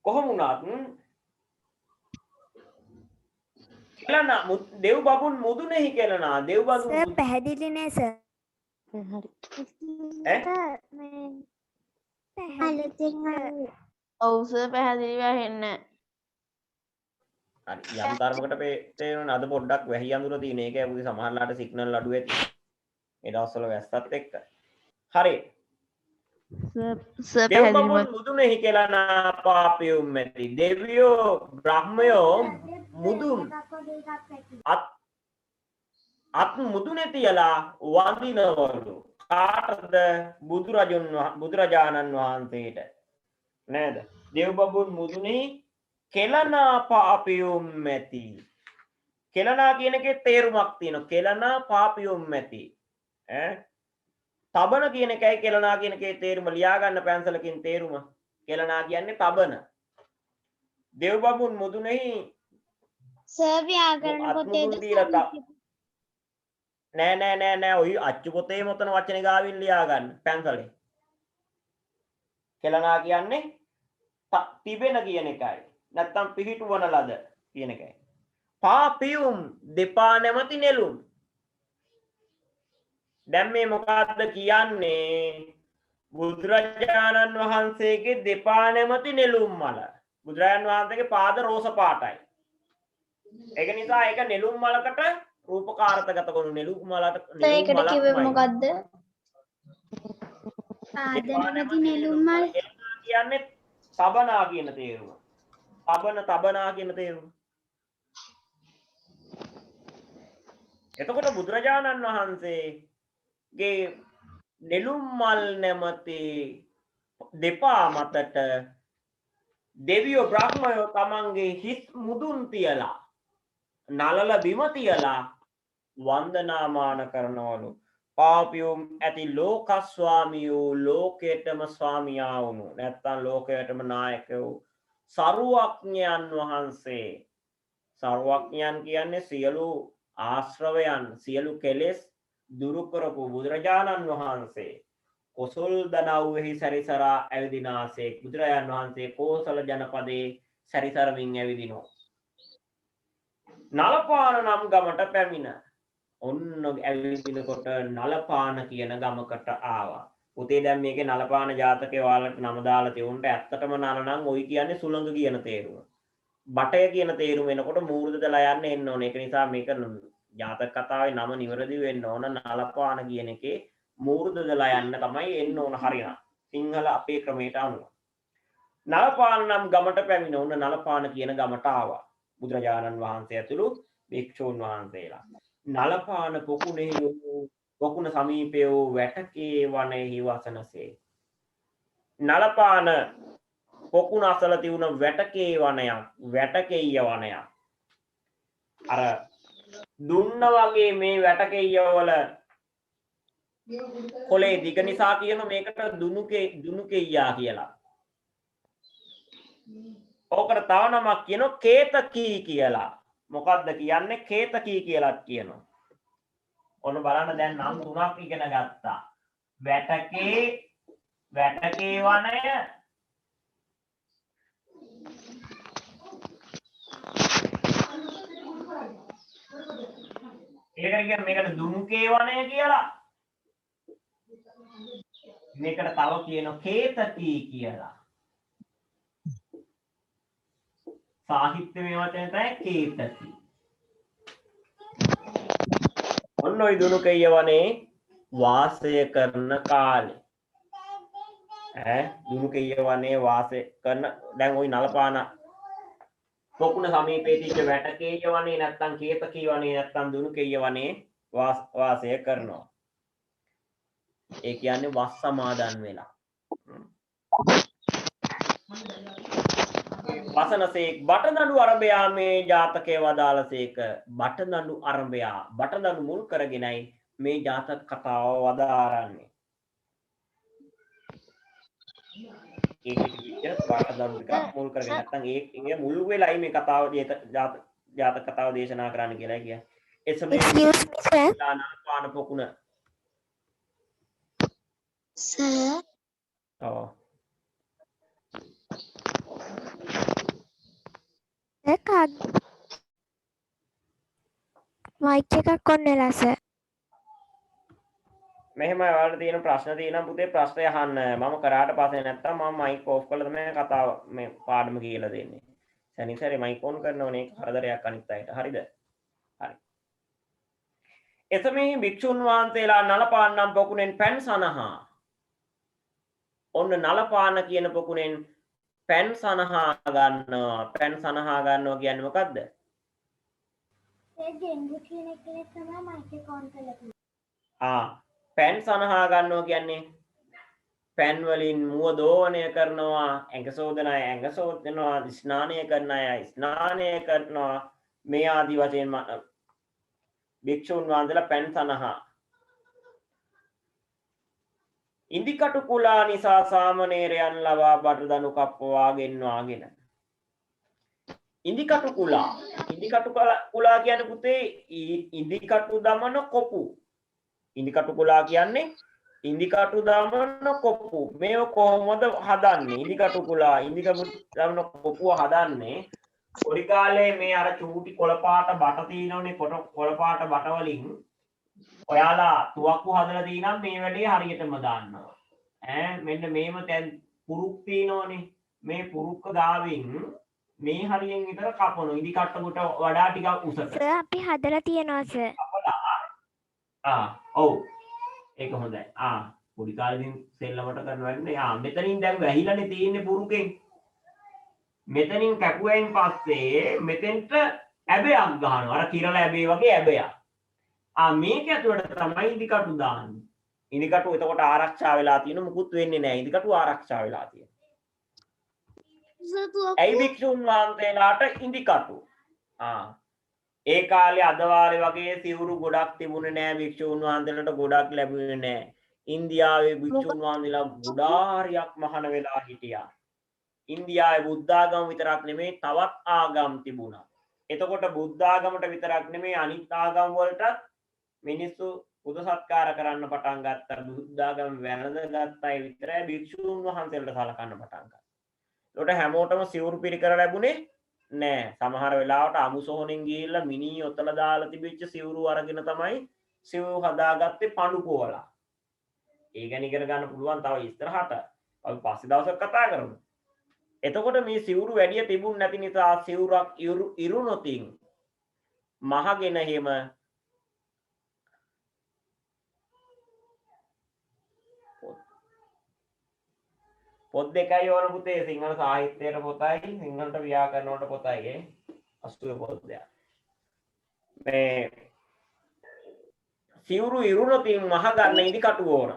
කොහොම වුණත් කෙලනා දෙව් බබුන් මුදුනේහි කෙලනා දෙව් බබුන් සර් පැහැදිලි නෑ සර්. ඔව් සර් පැහැදිලි වෙන්නේ හරි යම් තරමකට තේරෙන අද පොඩ්ඩක් වැහි අඳුර තියෙන එක ඇපුවේ සමහරලාට සිග්නල් අඩු ඇති මේ දවස්වල වැස්සත් එක්ක හරි සර් දෙව් බබුන් මුදුනේහි කෙලනා පාපියුම් මෙති දෙවියෝ බ්‍රහ්මයෝ මුදුන් අත් මුදුනේ තියලා වඳිනවලු කාටද බුදුරජාණන් වහන්සේට නේද දෙව් බබුන් මුදුනේ කෙලනා පාපියුම් මෙති කෙලනා කියන එකේ තේරුමක් තියෙනවා කෙලනා පාපියුම් මෙති තබන කියන එකයි කෙලනා කියන එකේ තේරුම ලියා ගන්න පැන්සලකින් තේරුම කෙලනා කියන්නේ තබන දෙව් බබුන් මුදුනේහි සර් ව්‍යාකරණ පොතේද නෑ ඔය අච්චු පොතේ මොතන වචනේ ගාවින් ලියා ගන්න පැන්සලේ කෙලනා කියන්නේ තිබෙන කියන එකයි නැත්තම් පිහිටුවන ලද කියන එකයි පාපියුම් දෙපා නැමැති නෙළුම් දැන් මේ මොකක්ද කියන්නේ බුදුරජාණන් වහන්සේගේ දෙපා නැමැති නෙළුම් මල බුදුරජාණන් වහන්සේගේ පාද රෝස පාටයි ඒක නිසා ඒක නෙළුම් මලකට රූපකාර්ථගත කරන නෙළුම් මලට ඒකට කිව්වේ මොකද්ද පාද නැමැති නෙළුම් මල කියන්නේ තබනා කියන තේරුම තබනා කියන තේරුම එතකොට බුදුරජාණන් වහන්සේගේ නෙළුම් මල් නැමැති දෙපා මතට දෙවියෝ බ්‍රහ්මයෝ තමන්ගේ හිස් මුදුන් තියලා නලල බිම තියලා වන්දනාමාන කරනවලු පාපියුම් ඇති ලෝකස්වාමියෝ ලෝකයටම ස්වාමියා වුණු නැත්තම් ලෝකයටම නායක වූ සරුවඥයන් වහන්සේ සරුවඥයන් කියන්නේ සියලු ආශ්‍රවයන් සියලු කෙලෙස් දුරු කරපු බුදුරජාණන් වහන්සේ කොසල් දනව්වෙහි සැරිසරා ඇවිදිනාසේ බුදුරජාණන් වහන්සේ කෝසල ජනපදයේ සැරිසරමින් ඇවිදිනෝ නලපාන නම් ගමට පැමිණ ඔන්න ඇවිදිනකොට නලපාන කියන ගමකට ආවා පුතේ දැන් මේකේ නලපාන ජාතකයේ ඔයාලට නම දාලා තියුන්ට ඇත්තටම නල නම් ඔයි කියන්නේ සුළඟ කියන තේරුම බටය කියන තේරුම එනකොට මූර්ධදලා යන්න එන්න ඕනේ ඒක නිසා මේක ජාතක කතාවේ නම නිවැරදි වෙන්න ඕන නලපාන කියන එකේ මූර්ධදලා යන්න තමයි එන්න ඕන හරියට සිංහල අපේ ක්‍රමයට අනුව නලපාන නම් ගමට පැමිණ ඔන්න නලපාන කියන ගමට ආවා බුදුරජාණන් වහන්සේ ඇතුළු භික්ෂූන් වහන්සේලා නලපාන පොකුණෙහි පොකුණ සමීපයේ වූ වැටකේ වනයෙහි වසනසේ. නලපාන පොකුණ අසල තිබුණ වැටකේ වනයක්, වැටකෙය වනයක්. අර දුන්න වගේ මේ වැටකෙය වල කොලේ දිග නිසා කියන මේකට දුනුකෙයියා කියලා. ඕකට තව නමක් කියනවා කේතකී කියලා. මොකද්ද කියන්නේ? කේතකී කියලාත් කියනවා. ඔන්න බලන්න දැන් නම් තුනක් ඉගෙන ගත්තා. වැටකේ වනය, ඒකට කියන මේකට දුනුකේ වනය කියලා. මේකට තව කියනවා කේතකී කියලා. සාහිත්‍යමය වචනේ තමයි කේතකී. ඔන්න ඔය දුනුකෙය වනේ වාසය කරන කාලේ දුනුකෙය වනේ වාසය කරන දැන් ওই නලපාන පොකුණ සමීපයේ තියෙන වැටකේය වනේ නැත්තම් කේතකී වනේ නැත්තම් දුනුකෙය වනේ වාසය කරනවා. ඒ කියන්නේ වස් සමාදන් වෙලා. වසනසේක් බටදඬු අරබයා මේ ජාතකයේ වදාළසේක. බටදඬු අරබයා බටදඬු මුල් කරගෙනයි මේ ජාතක කතාව වදාරන්නේ. ඒක විදිහට බටදඬු ටික මුල් කරගෙන නැත්නම් ඒ මුල් වෙලයි මේ කතාව ජාතක කතාව දේශනා කරන්න කියලා කියන්නේ. ඒ සමයේ නානපාන පොකුණ Sir, ඔව් මයික් එකක් ඔන් වෙලා සර්. මෙහෙම ඔයාලට තියෙන ප්‍රශ්න තියෙනම් පුතේ ප්‍රශ්න අහන්න. මම කරාට පස්සේ නැත්තම් මම මයික් ඕෆ් කරලා තමයි කතාව මේ පාඩම කියලා දෙන්නේ. සනිසරේ මයික් ඔන් කරනවනේ හරදරයක් අනිත් අයට. හරිද? හරි. එසමෙහි භික්ෂුන් වහන්සේලා නලපාන නම් පොකුණෙන් පැන් සනහා. ඔන්න නලපාන කියන පොකුණෙන් පැන් සනහා ගන්නවා. පැන් සනහා ගන්නවා කියන්නේ මොකද්ද? පැන් සනහා ගන්නවා කියන්නේ පැන් වලින් මුව දෝවණය කරනවා, ඇඟ සෝදන අය ඇඟ සෝදනවා, ස්නානය කරන අය ස්නානය කරනවා. මේ ආදි වශයෙන් භික්ෂුන් වහන්සේලා පැන් සනහා. ඉන්දිකටු කුලා නිසා සාමණේරයන් ලවා බටදනු කප්පවා ගෙන්වාගෙන. ඉන්දිකටු කුලා කියන්නේ පුතේ ඉන්දිකටු දමන කොපු. ඉන්දිකටු කුලා කියන්නේ ඉන්දිකටු දමන කොපු. මේව කොහොමද හදන්නේ? ඉන්දිකටු කුලා ඉන්දිකටු දමන කොපුව හදන්නේ පොඩි කාලේ මේ අර චූටි කොළපාට බට තියෙනවනේ කොළපාට බට වලින් ඔයාලා තුවක්කු හදලා තියෙනම් මේ වැඩේ හරියටම දාන්නවා. මෙන්න මේම දැන් පුරුක් තියෙනවනේ. මේ පුරුක්ක ගාවින් මේ හරියෙන් විතර කපනවා. ඉදිකට්ටකට වඩා ටිකක් උසට. සර් අපි හදලා තියනවා සර්. ඔව්. ඒක හොඳයි. පොඩි කාලේදී සෙල්ලමට කරනවන්නේ. මෙතනින් දැන් වැහිලානේ තියෙන්නේ පුරුකෙන්. මෙතනින් කැපුවෙන් පස්සේ මෙතෙන්ට ඇබයක් ගහනවා. අර කිරල ඇබේ වගේ ඇබයක්. මේක ඇතුළට තමයි ඉදිකටු දාන්නේ. ඉදිකටු එතකොට ආරක්ෂා වෙලා තියෙන මුකුත් වෙන්නේ නැහැ. ඉදිකටු ආරක්ෂා වෙලා තියෙන. ඇයි භික්ෂුන් වහන්සේලාට ඉදිකටු? ඒ කාලේ අද වගේ සිවුරු ගොඩක් තිබුණේ නැහැ. භික්ෂුන් වහන්සේලාට ගොඩක් ලැබුණේ නැහැ. ඉන්දියාවේ භික්ෂුන් වහන්සේලා ගොඩාරියක් මහාන වෙලා හිටියා. ඉන්දියාවේ බුද්ධ ආගම විතරක් නෙමෙයි තවත් ආගම් තිබුණා. එතකොට බුද්ධ ආගමට විතරක් නෙමෙයි අනිත් ආගම් වලටත් මිනිස්සු පුද සත්කාර කරන්න පටන් ගත්තා. බුද්ධ ආගම වැළඳගත්තා. ඒ විතරයි භික්ෂුන් වහන්සේලාට සලකන්න පටන් ගත්තා. ඒකට හැමෝටම සිවුරු පිරිකර ලැබුණේ නෑ. සමහර වෙලාවට අමුසොහොනෙන් ගිහිල්ලා මිනි ඔතල දාලා තිබිච්ච සිවුරු අරගෙන තමයි සිවුරු හදාගත්තේ පඳු පොවලා. ඒ ගැන ඉගෙන ගන්න පුළුවන් තව ඉස්සරහට. අපි පස්සේ දවසක් කතා කරමු. එතකොට මේ සිවුරු වැඩි තිබුණ නැති නිසා සිවුරක් ඉරුනොතින් මහගෙන එහෙම පොත් දෙකයි ඕන පුතේ. සිංහල සාහිත්‍යයට පොතයි සිංහලට ව්‍යාකරණයට පොතයි. 80 පොත් දෙක. මේ සිවුරු ඉරුණොත් මහ ගන්න ඉදි කටුව ඕන.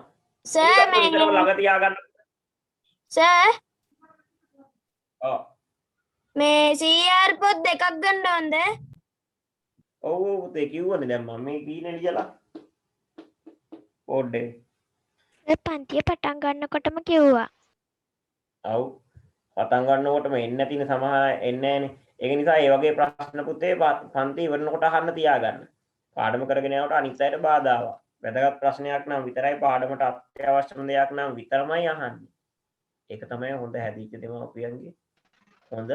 සර් ඉදි කටුව නිතරම ළඟ තියාගන්න. සර් ඔව්. මේ CR පොත් දෙකක් ගන්න ඕනද? ඔව් ඔව් පුතේ කිව්වනේ දැන් මම මේ කීනේ ලියලා. පොඩ්ඩේ. පන්තිය පටන් ගන්නකොටම කිව්වා. ඔව්. පටන් ගන්නකොටම එන්නේ නැතිනේ සමහර එන්නේ නැහනේ. ඒක නිසා ඒ වගේ ප්‍රශ්න පුතේ පන්ති ඉවරනකොට අහන්න තියාගන්න. පාඩම කරගෙන යනකොට අනිත් අයට බාධාවක්. වැදගත් ප්‍රශ්නයක් නම් විතරයි පාඩමට අත්‍යවශ්‍යම දෙයක් නම් විතරමයි අහන්නේ. ඒක තමයි හොඳ හැදිච්ච දෙමාපියන්ගේ හොඳ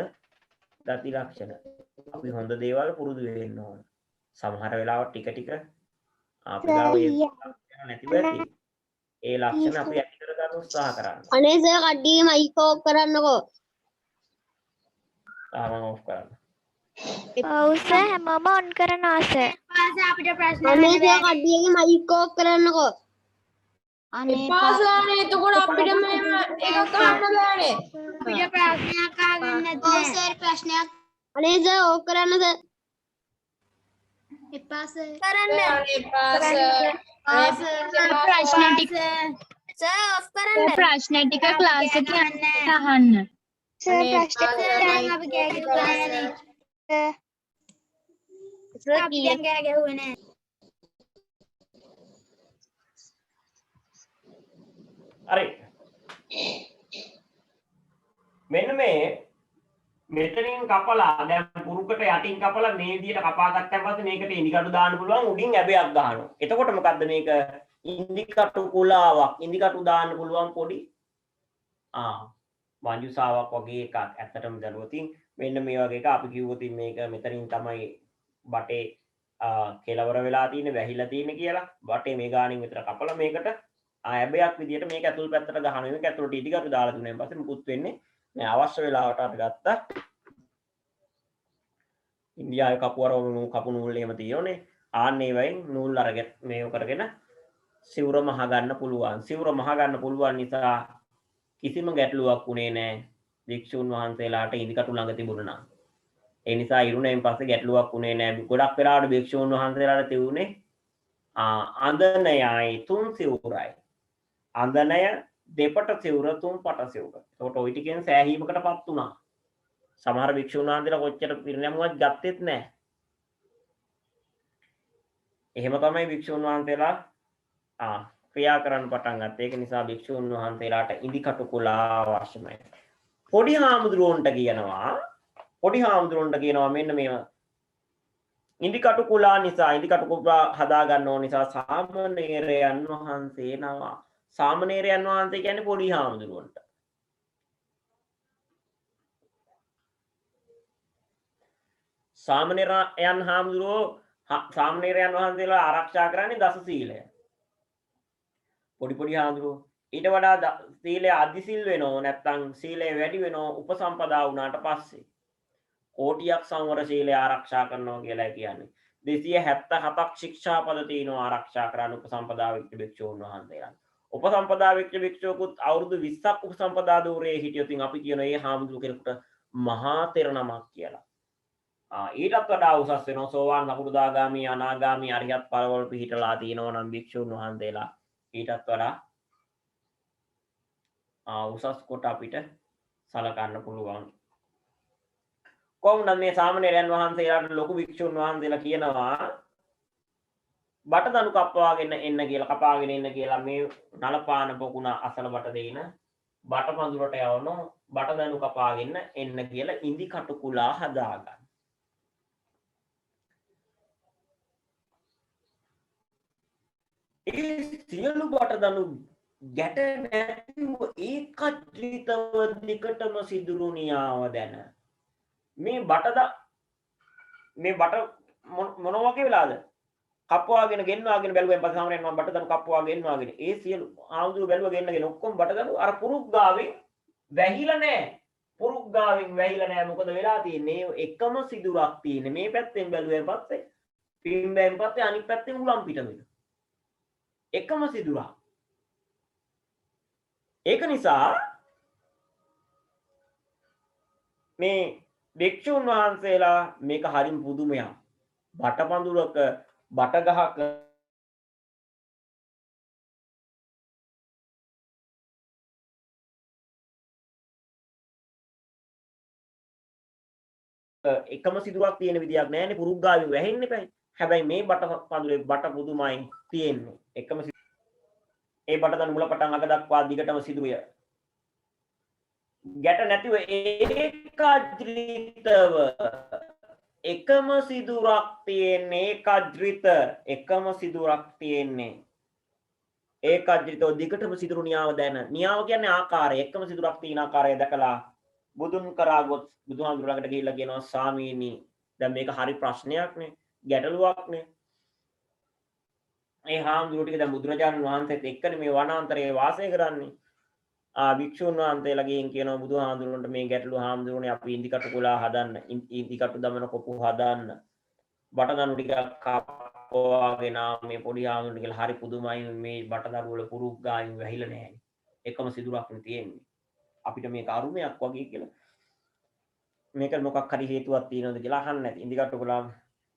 ගති ලක්ෂණ. අපි හොඳ දේවල් පුරුදු වෙන්න ඕන. සමහර වෙලාවට ටික ටික අපි ගාව ඒ ලක්ෂණ නැතිව ඇති. ඒ ලක්ෂණ අපි ඇති කරගන්න උත්සාහ කරන්න. අනේ සර් කඩියේ මයික් ඕෆ් කරන්නකෝ. ආවම ඔෆ් කරන්න. ඔව් සර් හැමෝම ඔන් කරනවා සර්. ඊපස්සේ අපිට ප්‍රශ්න අනේ සර් කඩියේ මයික් ඕෆ් කරන්නකෝ. පාසානේ එතකොට අපිට මෙහෙම එකක් අහන්න බෑනේ. අපිට ප්‍රශ්නයක් අහගන්න ඔව් සර් ප්‍රශ්නයක්. අනේ සර් ඕෆ් කරන්න සර්. එපා සර්. කරන්න. ප්‍රශ්න ටික සර් ඔෆ් කරන්න. ප්‍රශ්න ටික ක්ලාස් එකේ අහන්න. සර් දැන් අපි කෑ ගැහුවේ නෑනේ. අපි දැන් කෑ ගැහුවේ නෑ. හරි. මෙන්න මේ මෙතනින් කපලා දැන් පුරුකට යටින් කපලා මේ විදිහට කපා ගත්තන් පස්සේ මේකට ඉන්දිකටු දාන්න පුළුවන් උඩින් ඇබයක් ගන්නවා. එතකොට මොකද්ද මේක ඉන්දිකටු කුලාවක්. ඉන්දිකටු දාන්න පුළුවන් පොඩි මංජුසාවක් වගේ එකක්. ඇත්තටම දරුවතින් මෙන්න මේ වගේ එක අපි කිව්වොත් මේක මෙතනින් තමයි බටේ කෙලවර වෙලා තියෙන්නේ වැහිලා තියෙන්නේ කියලා. බටේ මේ ගානින් විතර කපලා මේකට ඇබයක් විදිහට මේක ඇතුල් පැත්තට ගහනවා. මේක ඇතුළට ඉදිකටු දාලා දුන්නාන් පස්සේ මුකුත් වෙන්නේ නෑ. අවශ්‍ය වෙලාවට අර ගත්තා. ඉන්දියාවේ කපු නූල් එහෙම තියෙනනේ. ආන්නේ වයින් නූල් අරගෙන මේව කරගෙන සිවුර මහ ගන්න පුළුවන්. සිවුර මහ ගන්න පුළුවන් නිසා කිසිම ගැටලුවක් උනේ නෑ. වික්ෂුන් වහන්සේලාට ඉදිකටු ළඟ තිබුණා. ඒ නිසා ඉරුණෙන් පස්සේ ගැටලුවක් උනේ නෑ. ගොඩක් වෙලාවට වික්ෂුන් වහන්සේලාට තිබුණේ අඳනයයි තුන් සිවුරයි. අඳනය දෙපට සිවුර තුන් පට සිවුර. ඒකට ওই ටිකෙන් සෑහීමකටපත් වුණා. සමහර වික්ෂුන් වහන්සේලා කොච්චර පිරිනැමුවත් ගත්තෙත් නැහැ. එහෙම තමයි වික්ෂුන් වහන්සේලා ක්‍රියා කරන්න පටන් ගත්තේ. ඒක නිසා වික්ෂුන් වහන්සේලාට ඉදිකටු කුලා අවශ්‍යමයි. පොඩි හාමුදුරුවන්ට කියනවා මෙන්න මේව ඉදිකටු කුලා නිසා ඉදිකටු කුලා හදා ගන්න ඕන නිසා සාමණේරයන් වහන්සේ නවා. සාමණේරයන් වහන්සේ කියන්නේ පොඩි හාමුදුරුවන්ට. සාමණේරයන් වහන්සේලා ආරක්ෂා කරන්නේ දස සීලය. පොඩි හාමුදුරුවෝ ඊට වඩා සීලය අධි සිල් වෙනෝ නැත්නම් සීලය වැඩි වෙනෝ උපසම්පදා වුණාට පස්සේ කෝටියක් සංවර සීලය ආරක්ෂා කරනවා කියලා කියන්නේ. 277ක් ශික්ෂාපද තියෙනවා ආරක්ෂා කරන්න උපසම්පදා වෙච්ච භික්ෂුන් වහන්සේලා. උපසම්පදා වෙච්ච භික්ෂුවකුත් අවුරුදු 20ක් උපසම්පදා දූරයේ හිටියොත් අපි කියන ඒ හාමුදුරු කෙනෙකුට මහා තෙර නමක් කියලා. ඊටත් වඩා උසස් වෙනවා සෝවාන් සකෘදාගාමි අනාගාමි අරිහත් ඵලවල පිහිටලා තියෙනවා නම් භික්ෂුන් වහන්සේලා ඊටත් වඩා උසස් කොට අපිට සලකන්න පුළුවන්. කොහොමද මේ සාමණේරයන් වහන්සේලාට ලොකු භික්ෂුන් වහන්සේලා කියනවා බටදනු කපාගෙන එන්න කියලා මේ නලපාන පොකුණ අසල බට දෙයින බට පඳුරට යවන බටදනු කපාගෙන එන්න කියලා ඉදි කටු කුලා හදාගන්න. ඒ සියලු බටදනු ගැට නැතිව ඒකත්‍රිතව දිකටම සිදුරුනියාව දැන මේ බට මොන වගේ වෙලාද කප්පවාගෙන ගෙන්වාගෙන බැලුවෙන් පස්සේ සාමණේරයන් වහන්සේ බටදනු කප්පවා ගෙන්වාගෙන ඒ සියලු ආමුදුරු බැලුව ගෙන්නගෙන ඔක්කොම බටදනු අර පුරුක් ගාවෙන් වැහිලා නැහැ. මොකද වෙලා තියෙන්නේ එකම සිදුරක් තියෙන්නේ. මේ පැත්තෙන් බැලුවෙන් පස්සේ පින්බෙන් පස්සේ අනිත් පැත්තෙන් උලම් පිට වෙනවා. එකම සිදුරක්. ඒක නිසා මේ භික්ෂුන් වහන්සේලා මේක හරිම පුදුමයක්. බටපඳුරක බට ගහක එකම සිදුරක් තියෙන විදියක් නැහැනේ පුරුග්ගාවෙන් වැහෙන්න එපා. හැබැයි මේ බට පඳුරේ බට පුදුමයි තියෙන්නේ. එකම ඒ බට දණු මුල පටන් අග දක්වා දිගටම සිදුරය. ගැට නැතිව ඒකාග්‍රිතව එකම සිදුරක් තියෙන්නේ එකම සිදුරක් තියෙන්නේ ඒකාග්‍රිතව දිගටම සිදුරු නියාව දැන. නියාව කියන්නේ ආකාරය. එකම සිදුරක් තියෙන ආකාරය දැකලා බුදුන් කරා ගොස් බුදුහාමුදුරුවන්ට ගිහිල්ලා කියනවා ස්වාමීනි දැන් මේක හරි ප්‍රශ්නයක්නේ ගැටලුවක්නේ. ඒ හාමුදුරුවෝ ටික දැන් බුදුරජාණන් වහන්සේත් එක්කනේ මේ වනාන්තරයේ වාසය කරන්නේ. භික්ෂුන් වහන්සේලා ගිහින් කියනවා බුදුහාමුදුරුවන්ට මේ ගැටලුව හාමුදුරුවනේ අපි ඉන්දිකටු කුලා හදන්න ඉන්දිකටු දමන කොපු හදන්න බටදණු ටිකක් කපවාගෙන මේ පොඩි හාමුදුරුවෝ කියලා හරි පුදුමයි මේ බටදණු වල පුරුක් ගාමින් වැහිලා නැහැ. එකම සිදුරක් නේ තියෙන්නේ. අපිට මේක අරුමයක් වගේ කියලා. මේක මොකක් හරි හේතුවක් තියෙනවද කියලා අහන්න නැති. ඉන්දිකටු කුලා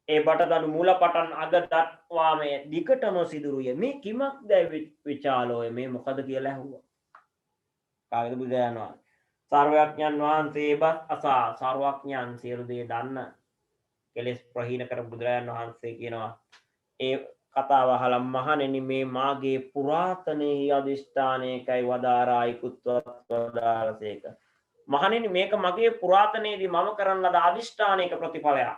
ඒ බටදණු මූල පටන් අග දක්වා මේ දිගටම සිදුරුය. මේ කිමක්ද විචාලෝය මේ මොකද කියලා ඇහුවා. කාගේද බුදුරජාණන් වහන්සේ. සර්වඥයන් වහන්සේ බස් අසා සර්වඥයන් සියලු දේ දන්න කෙලෙස් ප්‍රහීන කර බුදුරජාණන් වහන්සේ කියනවා ඒ කතාව අහලා මහණෙනි මේ මාගේ පුරාතනයේ අදිෂ්ඨානයකයි වදාරා ඉක්ුත්වත් වදාළසේක. මහණෙනි මේක මගේ පුරාතනයේදී මම කරන ලද අදිෂ්ඨානයක ප්‍රතිඵලයක්.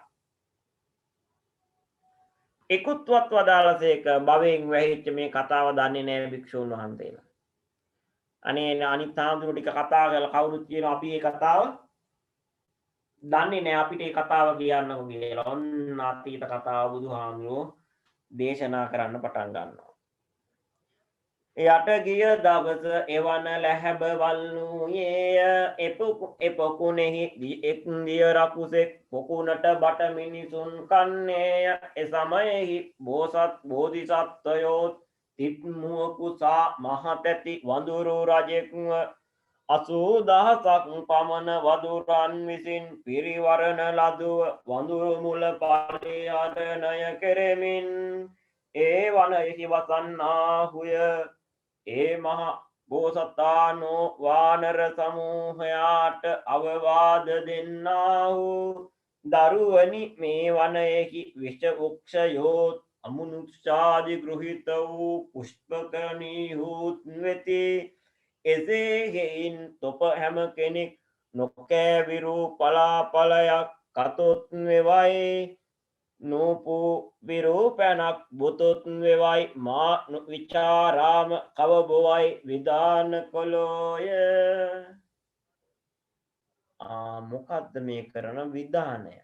ඉක්ුත්වත් වදාළසේක භවයෙන් වැහිච්ච මේ කතාව දන්නේ නැහැ භික්ෂුන් වහන්සේලා. අනේ අනිත් හාමුදුරුවෝ ටික කතා කරලා කවුරුත් කියනවා අපි මේ කතාව දන්නේ නැහැ අපිට මේ කතාව කියන්නකෝ කියලා. ඔන්න අතීත කතාව බුදුහාමුදුරුවෝ දේශනා කරන්න පටන් ගන්නවා. එයට ගිය දවස එවන ලැහැබ වල්නුයේ එපොකුණෙහි එක් දිය රකුසෙක් පොකුණට බට මිනිසුන් කන්නේය. එසමයෙහි බෝසත් බෝධිසත්වයෝ තිත්මුව කුසා මහතැති වඳුරු රජෙක්ව 80000ක් පමණ වඳුරන් විසින් පිරිවරණ ලදුව වඳුරු මුල පරිහරණය කෙරෙමින් ඒ වනයෙහි වසන්නාහුය. ඒ මහ බෝසතාණෝ වානර සමූහයාට අවවාද දෙන්නාහු දරුවනි මේ වනයෙහි විෂ වෘක්ෂයෝ අමනුෂ්‍යාදි ගෘහිත වූ පුෂ්පකරණීහුත් වෙති. එසේ හෙයින් තොප හැම කෙනෙක් නොකෑවිරු පලාපලයක් කතොත් වෙවයි නූපු විරූපැනක් බොතොත් වෙවයි මා විචාරාම කවබොවයි විධාන කොළෝය. මොකක්ද මේ කරන විධානය?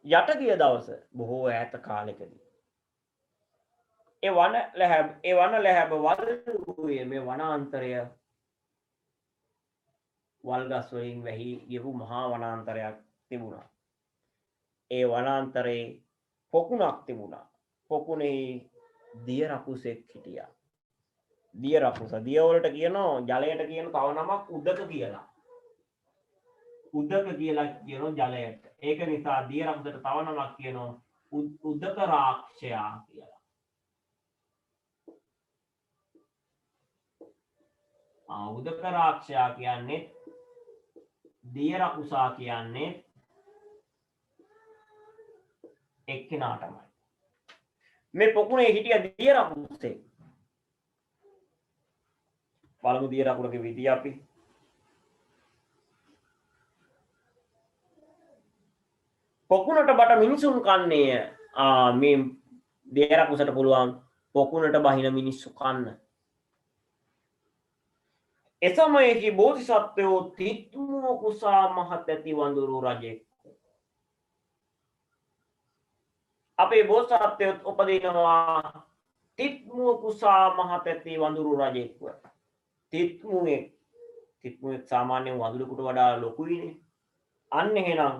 යට ගිය දවස බොහෝ ඈත කාලෙකදී ඒ වන ලැහැබ වල්ලුවේ මේ වනාන්තරය වල්ගස් වලින් වැහි ගියපු මහා වනාන්තරයක් තිබුණා. ඒ වනාන්තරේ පොකුණක් තිබුණා. පොකුණේ දිය රකුසෙක් හිටියා. දිය රකුස දිය වලට කියනවා ජලයට කියන තව නමක් උදක කියලා. උදක කියලා කියනවා ජලයට. ඒක නිසා දිය රකුසට තව නමක් කියනවා උදක රාක්ෂයා කියලා. උදක රාක්ෂයා කියන්නේ දිය රකුසා කියන්නේ එක්කෙනාටමයි. මේ පොකුණේ හිටිය දිය රකුසේ බලමු දිය රකුණක විදිය අපි. පොකුණට බට මිනිසුන් කන්නේය. මේ දිය රකුසට පුළුවන් පොකුණට බහින මිනිස්සු කන්න. එසමයෙහි බෝධිසත්වයෝ තිත්මුව කුසා මහතැති වඳුරු රජෙක්. අපේ බෝසත්වයොත් උපදිනවා තිත්මුව කුසා මහතැති වඳුරු රජෙක්ව. තිත්මුවෙක් සාමාන්‍යයෙන් වඳුරෙකුට වඩා ලොකුයිනේ. අන්න එහෙනම්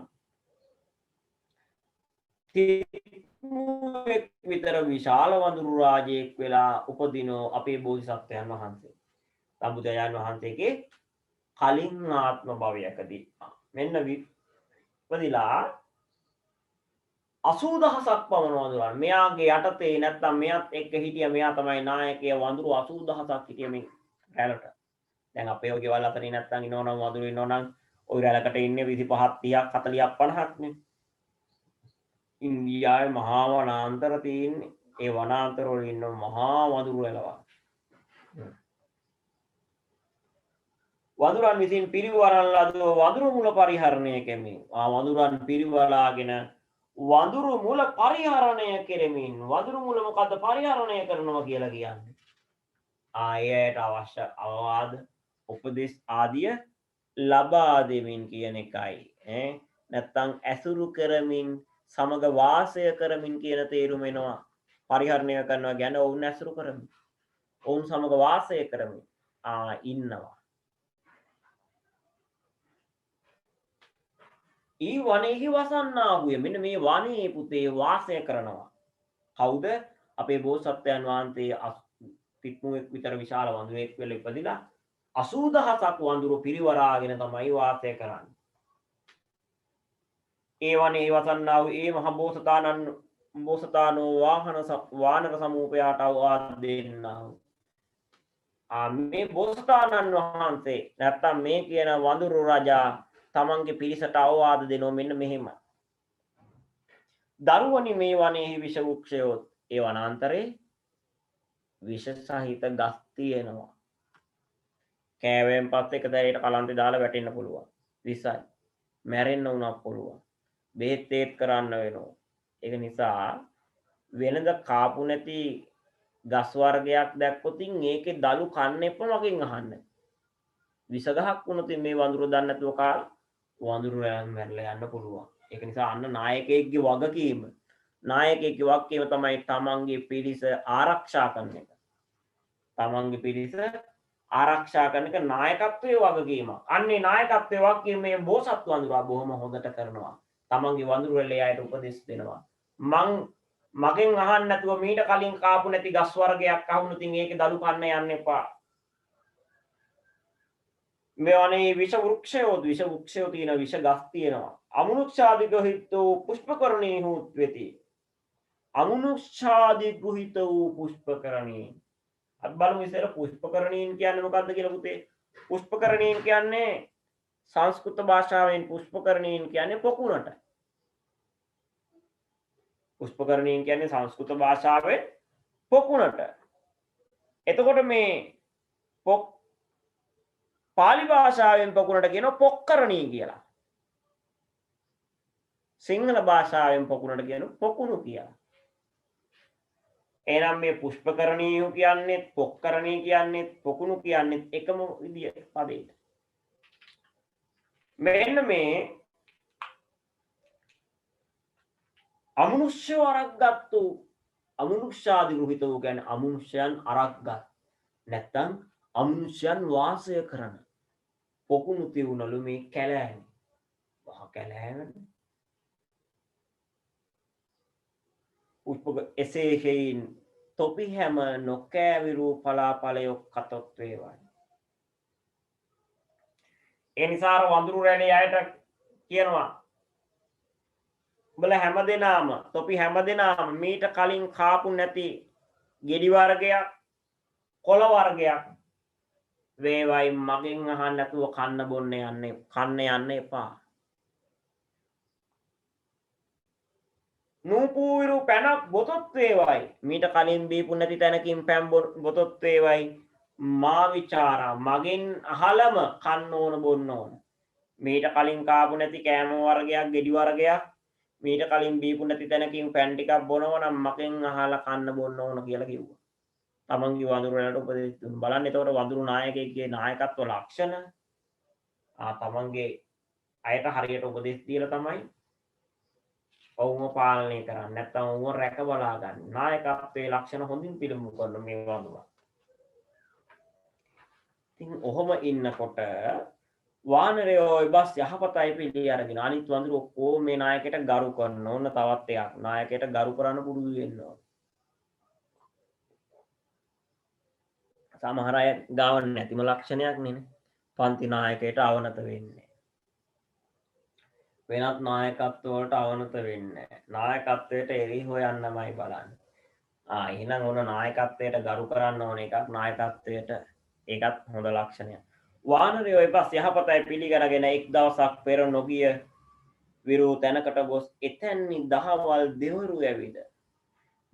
තිත්මුවෙක් විතර විශාල වඳුරු රාජයෙක් වෙලා උපදිනෝ අපේ බෝධිසත්වයන් වහන්සේ. බුදුරජාණන් වහන්සේගේ කලින් ආත්ම භවයකදී මෙන්න විපදිලා 80000ක් පමණ වඳුරන් මෙයාගේ යටතේ නැත්තම් මෙයාත් එක්ක හිටිය මෙයා තමයි නායකයා වඳුරු 80000ක් හිටිය මේ රැළට. දැන් අපේ ඔය ගෙවල් අතරින් නැත්තම් ඉන්නවනම් වඳුරු ඉන්නවනම් ওই රැලකට ඉන්නේ 25 30ක් 40ක් 50ක් නේ. ඉන්දියාවේ මහා වනාන්තර තියෙන්නේ. ඒ වනාන්තර වල ඉන්න මහා වඳුරු වලවා. වඳුරන් විසින් පිරිවරන ලද වඳුරු මුල පරිහරණය කෙරෙමින් වඳුරන් පිරිවලාගෙන වඳුරු මුල පරිහරණය කෙරෙමින් වඳුරු මුල මොකද්ද පරිහරණය කරනවා කියලා කියන්නේ ආයයට අවශ්‍ය අවවාද උපදෙස් ආදිය ලබා දෙමින් කියන එකයි නැත්තම් ඇසුරු කරමින් සමග වාසය කරමින් කියන තේරුම එනවා පරිහරණය කරනවා ගැන ඔවුන් ඇසුරු කරමින් ඔවුන් සමග වාසය කරමින් ඉන්නවා ඊ වනයේහි වසන්නාහුය මෙන්න මේ වනයේ පුතේ වාසය කරනවා කවුද අපේ බෝසත්යන් වහන්සේ පිටුවෙක් විතර විශාල වඳුරෙක් වෙලා ඉපදිලා 80000ක් වඳුරු පිරිවරාගෙන තමයි වාසය කරන්නේ ඒ වනයේ වසන්නාහු ඒ මහ බෝසතාණෝ වානර සමූහයට අවවාද දෙන්නාහු මේ බෝසතාණන් වහන්සේ නැත්තම් මේ කියන වඳුරු රජා තමන්ගේ පිරිසට අවවාද දෙනවා මෙන්න මෙහෙම. දරුවනි මේ වනයේහි විෂ වෘක්ෂයොත් ඒ වනාන්තරේ විෂ සහිත ගස් තියෙනවා. කෑවෙන් පස්සේ එක දැරේට කලන්තේ දාලා වැටෙන්න පුළුවන්. විසයි. මැරෙන්න උනක් පුළුවන්. බෙහෙත් තේත් කරන්න වෙනවා. ඒක නිසා වෙනද කාපු නැති ගස් වර්ගයක් දැක්කොත් ඒකේ දලු කන්න එපා මගෙන් අහන්න. විස ගහක් වුණොත් මේ වඳුරු දන්නේ නැතුව කාලා වඳුරු මැරලා යන්න පුළුවන්. ඒක නිසා අන්න නායකයෙක්ගේ වගකීම තමයි තමන්ගේ පිරිස ආරක්ෂා කරන එක. තමන්ගේ පිරිස ආරක්ෂා කරන එක නායකත්වයේ වගකීමක්. අන්නේ නායකත්වයේ වගකීම මේ බෝසත් වඳුරා බොහොම හොඳට කරනවා. තමන්ගේ වඳුරු වලේ අයට උපදෙස් දෙනවා. මගෙන් අහන්න නැතුව මීට කලින් කාපු නැති ගස් වර්ගයක් අහුනොත් ඒකේ දලු කන්න යන්න එපා. මෙවනේ විෂ වෘක්ෂයෝ තියෙන විෂ ගස් තියෙනවා. අමනුෂ්‍යාදි ග්‍රහිත වූ පුෂ්පකරණී හුත් වෙති. අමනුෂ්‍යාදි ග්‍රහිත වූ පුෂ්පකරණී. අත් බලමු ඉතින් පුෂ්පකරණීන් කියන්නේ මොකක්ද කියලා පුතේ. පුෂ්පකරණීන් කියන්නේ සංස්කෘත භාෂාවෙන් පුෂ්පකරණීන් කියන්නේ පොකුණට. පුෂ්පකරණීන් කියන්නේ සංස්කෘත භාෂාවෙන් පොකුණට. එතකොට මේ පාලි භාෂාවෙන් පොකුණට කියනවා පොක්කරණී කියලා. සිංහල භාෂාවෙන් පොකුණට කියනවා පොකුණු කියලා. එහෙනම් මේ පුෂ්පකරණී කියන්නේ පොක්කරණී කියන්නේ පොකුණු කියන්නේ එකම විදිය පදේට. මෙන්න මේ අමනුෂ්‍යව අරක්ගත්තු අමනුෂ්‍යාදි ගෘහිත වූ කියන්නේ අමනුෂ්‍යයන් අරක්ගත් නැත්තම් අමනුෂ්‍යයන් වාසය කරන පොකුණු තියුණලු මේ කැලෑනේ. වහ කැලෑනේ. උපක එසේ හේයින් තොපි හැම නොකෑවිරු පලාපලයොක් කතොත් වේවායි. ඒ නිසා වඳුරු රැළේ අයට කියනවා උඹලා හැමදෙනාම තොපි හැමදෙනාම මීට කලින් කාපු නැති ගෙඩි වර්ගයක් කොළ වර්ගයක් වේවයි මගෙන් අහන්න නැතුව කන්න යන්න එපා. නූපුවිරු පැනක් බොතොත් වේවයි මීට කලින් බීපු නැති තැනකින් පැන් බොතොත් වේවයි මා විචාරා මගෙන් අහලම කන්න ඕන බොන්න ඕන. මීට කලින් කාපු නැති කෑම වර්ගයක් ගෙඩි වර්ගයක් මීට කලින් බීපු නැති තැනකින් පැන් ටිකක් බොනවා නම් මගෙන් අහලා කන්න බොන්න ඕන කියලා කිව්වා. තමන්ගේ වඳුරු වලට උපදෙස් දුන්නා. බලන්න එතකොට වඳුරු නායකයෙක්ගේ නායකත්ව ලක්ෂණ තමන්ගේ අයට හරියට උපදෙස් දීලා තමයි ඔවුන්ව පාලනය කරන්නේ. නැත්නම් ඔවුන්ව රැක බලා ගන්න. නායකත්වයේ ලක්ෂණ හොඳින් පිළිඹු කරන මේ වඳුරා. ඉතින් ඔහොම ඉන්නකොට වානරයෝ බස් යහපතයි පිළි අරගෙන අනිත් වඳුරු ඔක්කොම මේ නායකයට ගරු කරන ඕන තවත් එකක්. නායකයට ගරු කරන්න පුරුදු වෙන්න ඕන. සමහර අය ගාව නැතිම ලක්ෂණයක් නේ. පන්ති නායකයට අවනත වෙන්නේ. වෙනත් නායකත්ව වලට අවනත වෙන්නේ. නායකත්වයට එරෙහිව යන්නමයි බලන්නේ. එහෙනම් ඕන නායකත්වයට ගරු කරන්න ඕන එකක් නායකත්වයට ඒකත් හොඳ ලක්ෂණයක්. වානරය ඔය පස් යහපතයි පිළිගරගෙන එක් දවසක් පෙර නොගිය විරූ තැනකට ගොස් එතැන්නි දහවල් දෙවරු ඇවිද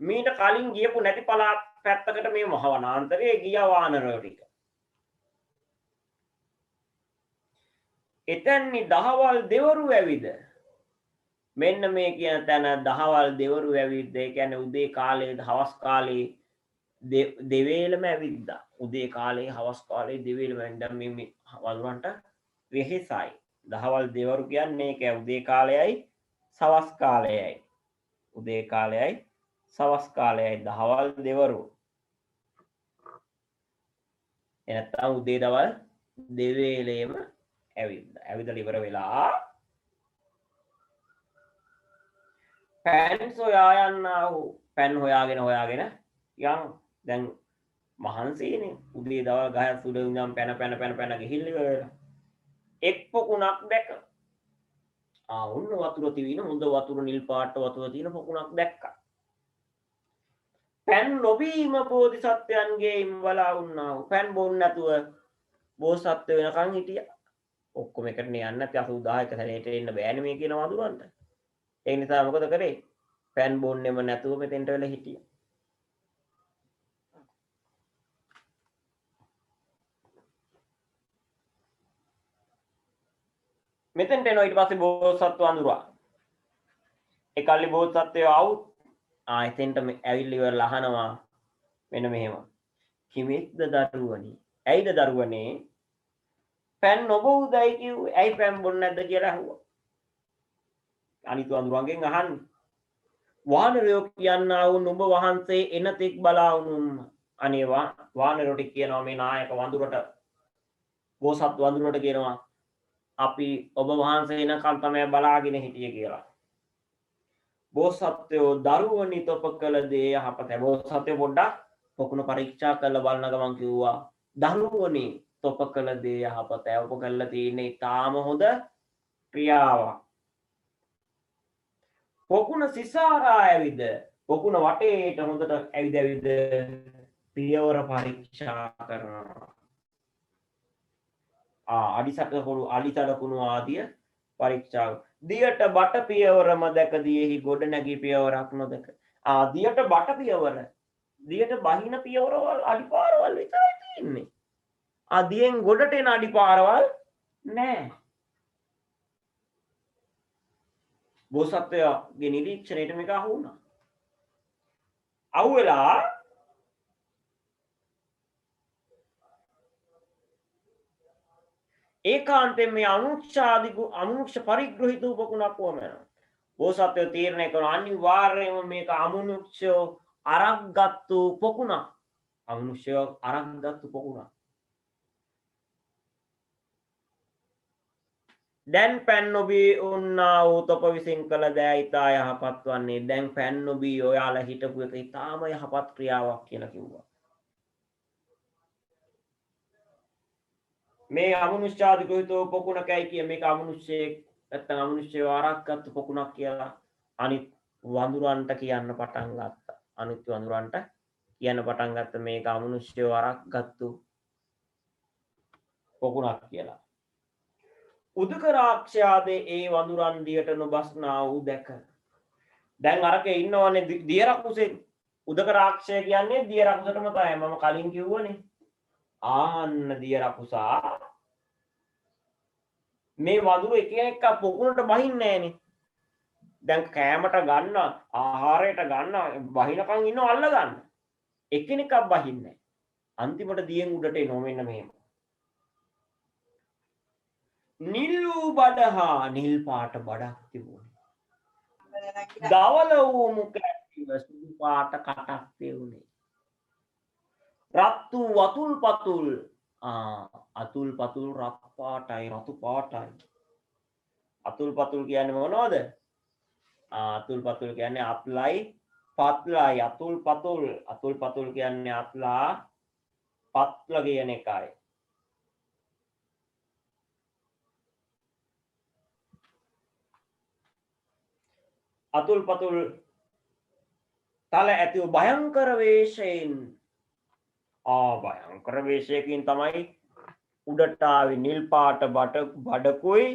මීට කලින් ගියපු නැති පළාත් පැත්තකට මේ මහ වනාන්තරයේ ගිය වානරයෝ ටික එතැන්නි දහවල් දෙවරු ඇවිද මෙන්න මේ කියන තැන දහවල් දෙවරු ඇවිත් ඒ කියන්නේ උදේ කාලේ හවස් කාලේ දෙවේලම ඇවිද්දා උදේ කාලේ හවස් කාලේ දෙවේලම දැන් මේ වඳුරන්ට වෙහෙසයි දහවල් දෙවරු කියන්නේ ඒක උදේ කාලයයි සවස් කාලයයි උදේ කාලයයි සවස් කාලයයි දහවල් දෙවරු එනත්තම් උදේ දවල් දෙවේලේම ඇවිදලා ඉවර වෙලා පැන් සොයා යන්නා වූ පැන් හොයාගෙන යන් දැන් මහන්සියනේ උදේ දවල් ගහක් උඩ ඉඳන් පැන ගිහිල්ලා ඉවරලා එක් පොකුණක් දැක ඔන්න වතුර තිවින හොඳ වතුර නිල් පාට වතුර තියෙන පොකුණක් දැක්කා පැන් නොබීම බෝධිසත්වයන්ගේ ඉම්බලා වුණා වූ පැන් බොන්න නැතුව බෝසත්ත්ව වෙනකන් හිටියා ඔක්කොම එකට යන්නේ නැති 80000 එක සැරේට එන්න බෑනේ මේ කියන වඳුරන්ට ඒ නිසා මොකද කරේ පැන් බොන්නෙම නැතුව මෙතෙන්ට වෙලා හිටියා මෙතෙන්ට එනවා ඊට පස්සේ බෝසත්ත්ව වඳුරා ඒ කල්ලි බෝසත්ත්වය આવුත් එතෙන්ට ඇවිල්ලා ඉවරලා අහනවා මෙන්න මෙහෙම කිමෙක්ද දරුවනි ඇයිද දරුවනේ පැන් නොබොවුදයි කිව්වේ ඇයි පැන් බොන්නේ නැද්ද කියලා අහුවා අනිත් වඳුරන්ගෙන් අහන්නේ වානරයෝ කියන්නා වූ නුඹ වහන්සේ එන තෙක් බලා වුනුම් අනේ වානරයෝ ටික කියනවා මේ නායක වඳුරට බෝසත් වඳුරට කියනවා අපි ඔබ වහන්සේ එනකන් තමයි බලාගෙන හිටියේ කියලා බෝසත්ත්වෝ දරුවනි තොප කළ දේ යහපතයි බෝසත්ත්වෝ පොඩ්ඩක් පොකුණ පරීක්ෂා කරලා බලන ගමන් කිව්වා දරුවනි තොප කළ දේ යහපතයි ඔබ කළා තියෙන්නේ ඊටාම හොඳ ක්‍රියාවක් පොකුණ සිසාරා ඇවිද පොකුණ වටේට හොඳට ඇවිද පියවර පරීක්ෂා කරනවා අඩිසටකුණු ආදිය පරීක්ෂා දියට බට පියවරම දැක දියෙහි ගොඩ නැගී පියවරක් නොදක දියට බට පියවර දියට බහින පියවරවල් අඩිපාරවල් විතරයි තියෙන්නේ දියෙන් ගොඩට එන අඩිපාරවල් නෑ බෝසත්වයාගේ නිරීක්ෂණයට මේක අහු වුණා අහු වෙලා ඒකාන්තයෙන් මේ අමනුෂ්‍ය පරිග්‍රහිත උපකුණක් වුණා බෝසත්වයා තීරණය කරනවා අනිවාර්යයෙන්ම මේක අමනුෂ්‍යෝ අරක්ගත්තු පොකුණක් අමනුෂ්‍යෝ අරක්ගත්තු පොකුණක් දැන් පැන් නොබී උන්නා වූ තොප විසින් කළ දෑ ඉතා යහපත් වන්නේ දැන් පැන් නොබී ඔයාලා හිටපු එක ඉතාම යහපත් ක්‍රියාවක් කියලා කිව්වා මේ අමනුෂ්‍යාදිග්‍රහිතෝ පොකුණකයි කිය මේක අමනුෂ්‍යයෙක් නැත්නම් අමනුෂ්‍යව ආරක්ෂාගත් පොකුණක් කියලා අනිත් වඳුරන්ට කියන්න පටන් ගත්තා අනිත් වඳුරන්ට කියන්න පටන් ගත්ත මේක අමනුෂ්‍යව ආරක්ෂාගත් පොකුණක් කියලා උදක රාක්ෂයාදේ ඒ වඳුරන් දියට නොබස්නා වූ දැක දැන් අරකේ ඉන්නවනේ දිය රකුසෙන් උදක රාක්ෂය කියන්නේ දිය රකුසටම තමයි මම කලින් කිව්වනේ ආන්න දිය රකුසා මේ වඳුර එක එක පොකුණට බහින්නේ නැහනේ දැන් කෑමට ගන්න ආහාරයට ගන්න බහිනකන් ඉන්නව අල්ල ගන්න එකිනෙකක් බහින්නේ අන්තිමට දියෙන් උඩට එනවා මෙන්න මෙහෙම නිල් වූ බඩහා නිල් පාට බඩක් තිබුණේ දවල වූ මුඛ ඇතිව සුදු පාට කටක් තිබුණේ රත් වූ අතුල් පතුල් රත් පාටයි රතු පාටයි අතුල් පතුල් කියන්නේ මොනවද අතුල් පතුල් කියන්නේ අත්ලයි පත්ලයි අතුල් පතුල් කියන්නේ අත්ලා පත්ල කියන එකයි අතුල් පතුල් තල ඇතිව භයංකර වේශයෙන් භයංකර වේශයකින් තමයි උඩට ආවේ නිල් පාට බඩකුයි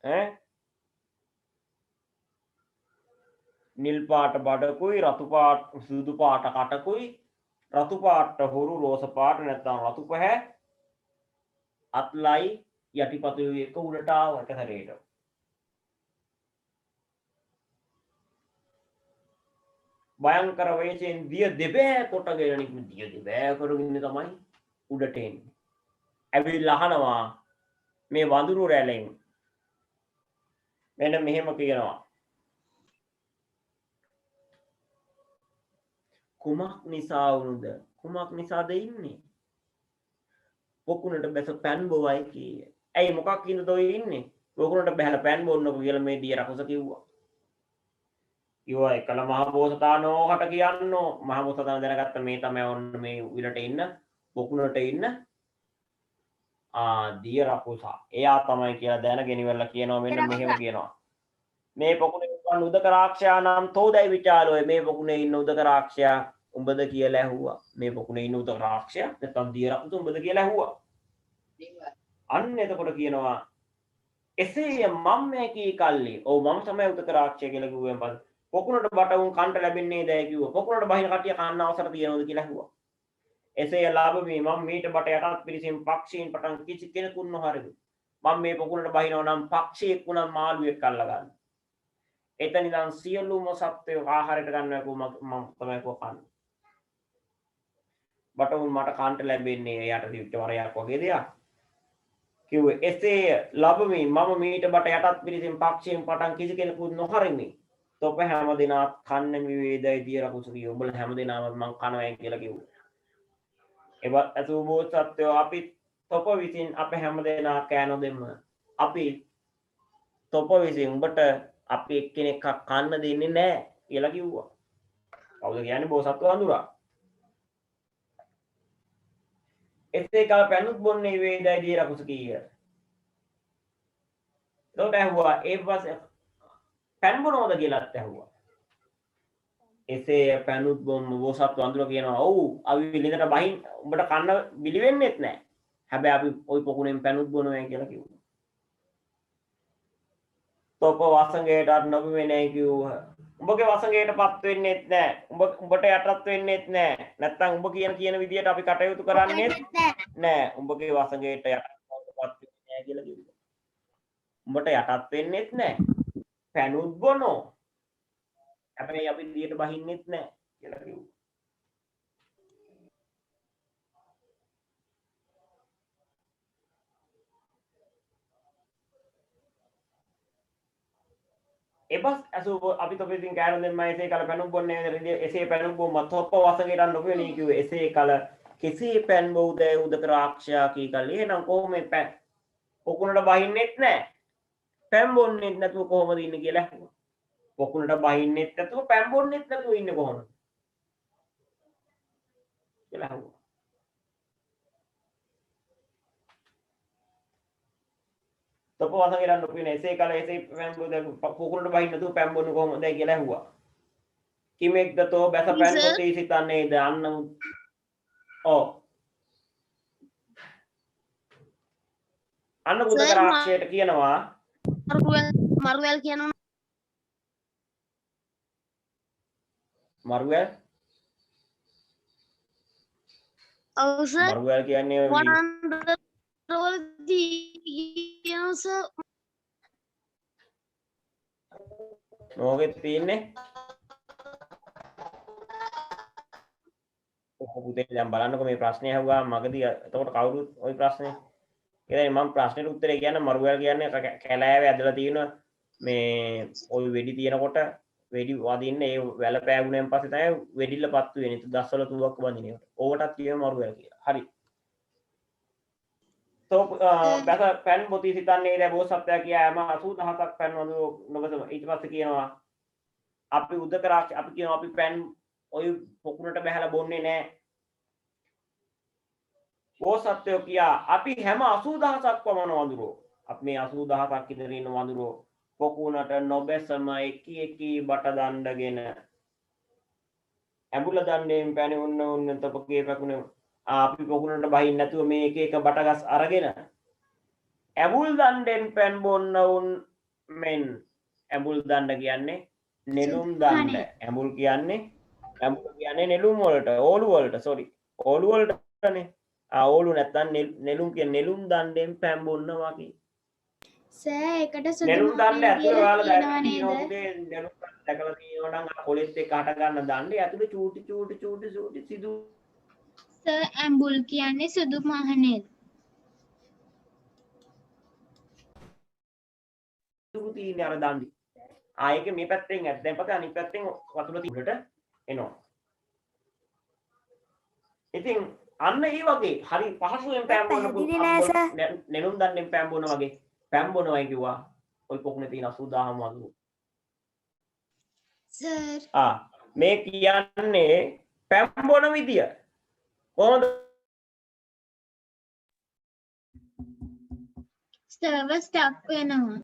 ඈ නිල් පාට බඩකුයි රතු පාට සුදු පාට කටකුයි රතු පාට හොරු රෝස පාට නැත්නම් රතු පැහැ අත්ලයි යටිපතුලේ එක උඩට ආව එක හැරේට භයංකර වේශයෙන් දිය දෙබෑ කොටගෙන නිකන් දිය දෙබෑ කරගෙන තමයි උඩට එන්නේ. ඇවිල්ලා අහනවා මේ වඳුරු රැළෙන් මෙන්න මෙහෙම කියනවා. කුමක් නිසා වුණද? කුමක් නිසාද ඉන්නේ? පොකුණට බැස පෑන් බොවයි කීය. ඇයි මොකක් හින්දාද ඔය ඉන්නේ? පොකුණට බැහැලා පෑන් බොන්නකො කියලා මේ දිය රකුස කිව්වා. එකල මහ බෝසතාණෝකට කියන්නෝ මහ බෝසතාණන් දැනගත්ත මේ තමයි ඔන්න මේ උඩට ඉන්න පොකුණට ඉන්න දිය රකුසා. එයා තමයි කියලා දැනගෙන ඉවරලා කියනවා මෙන්න මෙහෙම කියනවා. මේ පොකුණේ ඉන්න උදක රාක්ෂයා නම් තෝදයි විචාරෝය මේ පොකුණේ ඉන්න උදක රාක්ෂයා උඹද කියලා ඇහුවා. මේ පොකුණේ ඉන්න උදක රාක්ෂයා නැත්නම් දිය රකුස උඹද කියලා ඇහුවා. අන්න එතකොට කියනවා එසේ මම මේ කී කල්ලි ඔව් මම තමයි උදක රාක්ෂයා කියලා කිව්වෙන් පස්සේ පොකුණට බටවුන් කන්ට ලැබෙන්නේ දැයි කිව්වා. පොකුණට බහින කටිය කන්න අවසර තියෙනවද කියලා ඇහුවා. එසේ ලාභමි මම මීට බට යටත් පිරිසින් පක්ෂීන් පටන් කිසි කෙනෙකුන් නොහරිදු. මම මේ පොකුණට බහිනවා නම් පක්ෂියෙක් වුණා මාළුවෙක් අල්ල ගන්න. එතන ඉඳන් සියලුම සත්ත්වයෝ ආහාරයට ගන්නවා මම තමයි කන්නේ. බටවුන් මට කන්ට ලැබෙන්නේ යට දිවිච්ච වරයක් වගේ දෙයක්. කිව්වේ එසේ ලාභමි මම මීට බට යටත් පිරිසින් පක්ෂීන් පටන් කිසි කෙනෙකුන් නොහරිමි. තොප හැම දිනක් කන්න විවේදයි දිය රකුස කිය. උඹලා හැම දිනම මං කනවා කියලා කිව්වා. ඒවත් අසු බෝසත්ත්වෝ අපි තොප විසින් අප හැම දිනා කෑ නොදෙන්න. අපි තොප විසින් උඹට අපි එක්කෙනෙක් කන්න දෙන්නේ නැහැ කියලා කිව්වා. කවුද කියන්නේ බෝසත්ත්ව අඳුරා. එසේ කල පැනුත් බොන්නේ විවේදයි දිය රකුස කීය. ඒකට ඇහුවා ඒ පස්සේ පැන් බොනවද කියලාත් ඇහුවා. එසේ පැනුත් බොම් බෝසත් වඳුර කියනවා ඔව් අපි ලිඳට බහින් උඹට කන්න බිලි වෙන්නෙත් නැහැ. හැබැයි අපි ওই පොකුණෙන් පැනුත් බොනවා කියලා කිව්වා. තොප වසඟයටත් නොබෙන්නේ නැහැ කිව්වා. උඹගේ වසඟයටපත් වෙන්නෙත් නැහැ. උඹට යටත් වෙන්නෙත් නැහැ. නැත්තම් උඹ කියන විදියට අපි කටයුතු කරන්නේත් නැහැ. උඹගේ වසඟයට යටත්පත් වෙන්නේ නැහැ කියලා කිව්වා. උඹට යටත් වෙන්නෙත් නැහැ. පැනුත් බොනෝ හැබැයි අපි දියට බහින්නෙත් නැහැ කියලා කිව්වා. එබස් අසු අපි තොපෙකින් කෑන දෙන්න එසේ කල පැනුම් බොන්නේ එසේ පැනුම් බොම්ම තොප්ප වසඟයට නොපෙනී කිව්වේ එසේ කල කෙසේ පැන් බොවුදේ උදක රාක්ෂයා කී කල එහෙනම් කොහොම මේ පොකුණට බහින්නෙත් නැහැ. පැන් බොන්නෙත් නැතුව කොහොමද ඉන්නේ කියලා ඇහුවා. පොකුණට බහින්නෙත් නැතුව පැන් බොන්නෙත් නැතුව ඉන්නේ කොහොමද කියලා ඇහුවා. තොප වසඟයට නොපෙනී එසේ කල එසේ පැන් බොද පොකුණට බහින්න නැතුව පැන් බොන්නේ කොහොමද කියලා ඇහුවා. කිමෙක්ද තෝ බැස පැන් බොතී සිතන්නේද අන්න අන්න උදක රාක්ෂයට කියනවා මරුවැල් කියනවා මරුවැල් ඔව් සර් මරුවැල් කියන්නේ මොකෙද තියෙන්නේ පුතේ දැන් බලන්නකො මේ ප්‍රශ්නේ අහුවා මගදී එතකොට කවුරුත් ওই ප්‍රශ්නේ ඉතින් මම ප්‍රශ්නෙට උත්තරේ කියන්න මරුවැල් කියන්නේ කැලෑවේ ඇදලා තියෙන මේ ওই වෙඩි තියෙනකොට වෙඩි වදින්න ඒ වැල පෑගුණෙන් පස්සේ තමයි වෙඩිල්ල පත්තු වෙන්නේ. ඒක දස්වල තුවක් වදින ඒකට. ඕකටත් කියනවා මරුවැල් කියලා. හරි. බැස පැන් බොතී සිතන්නේ දැන් බෝසත්ත්වයා කියෑම 80000ක් පැන් වඳු නොබසම ඊට පස්සේ කියනවා අපි උදක රාක්ෂ අපි කියනවා අපි පැන් ඔය පොකුණට බහැලා බොන්නේ නැහැ. බෝසත්ත්වෝ කියා අපි හැම 80000ක් පමණ වඳුරෝ අපි මේ 80000ක් ඉදිරියේ ඉන්න වඳුරෝ පොකුණට නොබැසම එකී බට දණ්ඩගෙන ඇඹුල දණ්ඩයෙන් පැණි උන්න තපකේ පැකුණේ අපි පොකුණට බහින්න නැතුව මේ එක එක බටගස් අරගෙන ඇඹුල් දණ්ඩෙන් පැන් බොන්න උන් මෙන් ඇඹුල් දණ්ඩ කියන්නේ නෙළුම් දණ්ඩ ඇඹුල් කියන්නේ නෙළුම් වලට ඕලු වලට සෝරි ඕලු වලටනේ ඕලු නැත්තම් නෙළුම් කියන්නේ නෙළුම් දණ්ඩෙන් පැන් බොන්නවා කි සර් ඒකට සුදු නෙළුම් දණ්ඩ ඇතුලේ ඔයාලා දැකලා නේද? තියෙනවා පුතේ නෙළුම් දණ්ඩ දැකලා තියෙනවා නම් කොලෙත් එක්ක හට ගන්න දණ්ඩේ ඇතුලේ චූටි සිදු සර් ඇඹුල් කියන්නේ සුදු මහ නේද? තියෙන්නේ අර දණ්ඩි. ආයෙක මේ පැත්තෙන් දැන් පස්සේ අනිත් පැත්තෙන් වතුර තිබුණට එනවා. ඉතින් අන්න ඒ වගේ හරි පහසුවෙන් පෑම් බොන්න පුළුවන් නෙළුම් දණ්ඩෙන් පෑම් බොන වගේ පෑම් බොනවයි කිව්වා. ওই පොකුණේ තියෙන 80000ම වගේ. සර් මේ කියන්නේ පෑම් බොන විදිය. කොහොමද? සර්ව ස්ටක් වෙනවා.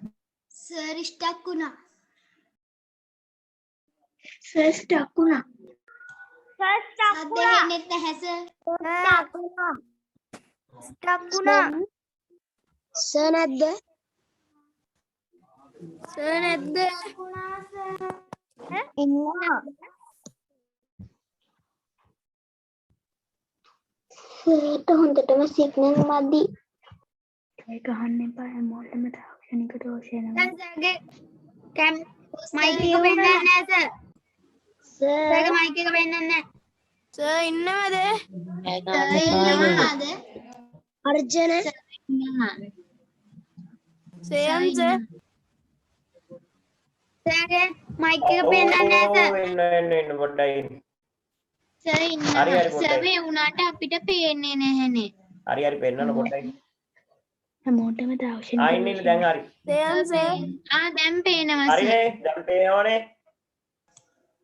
සර් ස්ටක් වුණා. සර් ස්ටක් වුණා. සද්ද හෙන්නෙත් නැහැ සර්. ස්ටක් වුණා. සර් නැද්ද? සර් නැද්ද? ඉන්නවා. සර්ට හොඳටම සිග්නල් මදි. ඒක අහන්න එපා හැමෝටම තාක්ෂණික දෝෂය නම. දැන් සර්ගේ කැම් මයික් එක පෙන්නන්නේ නැහැ සර්. සර්ගේ මයික් එක පෙන්නන්නේ නැහැ. සර් ඉන්නවද? ඉන්නවාද? අර්ජන සයන් සර්. සර්ගේ මයික් එක පෙන්නන්නේ නැහැ සර්. එන්න පොඩ්ඩයි. සර් ඉන්නවා. සර් මේ වුණාට අපිට පේන්නේ නැහැනේ. හරි පෙන්නන්න පොඩ්ඩයි. හැමෝටම තාක්ෂණික ඉන්නේ දැන් හරි. සයන් සර්. දැන් පේනවා සර්. හරිනේ දැන් පේනවනේ.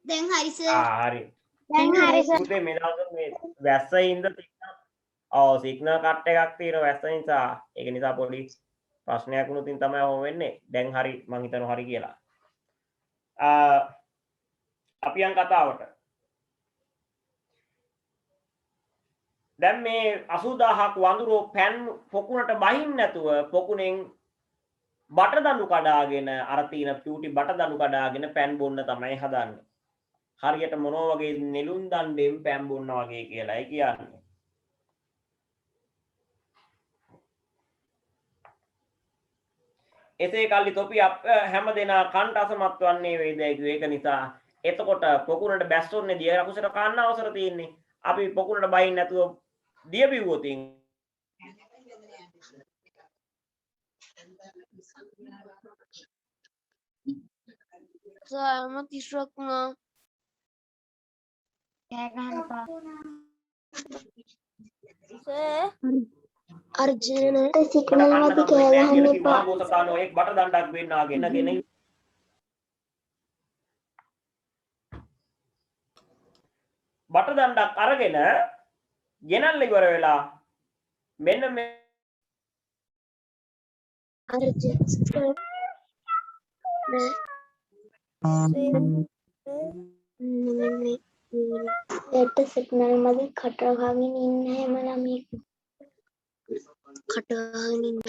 දැන් හරි සර්. හරි. දැන් හරි සර්. පුතේ මේ දවස් මේ වැස්සයින්ද සිග්නල් කට් එකක් තියෙනවා වැස්ස නිසා. ඒක නිසා පොඩි ප්‍රශ්නයක් වුණොත් තමයි ඔහොම වෙන්නේ. දැන් හරි මං හිතනවා හරි කියලා. අපි යන් කතාවට. දැන් මේ 80000ක් වඳුරෝ පැන් පොකුණට බහින්න නැතුව පොකුණෙන් බටදඬු කඩාගෙන අර තියෙන චූටි බටදඬු කඩාගෙන පැන් බොන්න තමයි හදන්නේ. හරියට මොනවා වගේ නෙළුම් දණ්ඩෙන් පැන් බොන්න වගේ කියලායි කියන්නේ. එසේ කල්ලි තොපි හැම දෙනා කන්ට අසමත් වන්නේ වේදයි කිව්ව ඒක නිසා එතකොට පොකුණට බැස්සොන්නේ දිය රකුසට කන්න අවසර තියෙන්නේ. අපි පොකුණට බහින්න නැතුව දිය බිව්වොත් සර්ම 30ක් වුණා. කෑ ගහන්න එපා. සර් අර්ජුනට සිග්නල් මදි කෑ ගහන්න එපා. බෝසතාණෝ එක් බට දණ්ඩක් වෙන්නාගෙනගෙන බට දණ්ඩක් අරගෙන ගෙනල්ල ඉවර වෙලා මෙන්න මේ ඒට සිග්නල් මදි කටවහගෙන ඉන්න හැම ළමයෙක් කටවහගෙන ඉන්න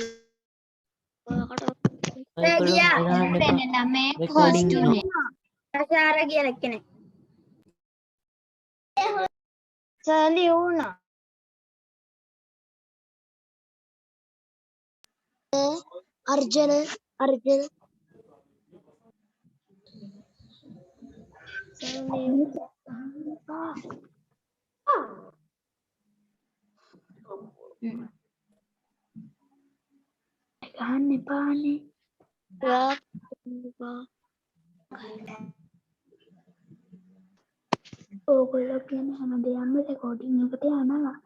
ආචාර කියලා කෙනෙක්. සර්ලි වුණා. අර්ජන ගහන්න එපානේ. ඕගොල්ලෝ කියන හැම දෙයක්ම රෙකෝඩින් එකට යනවා.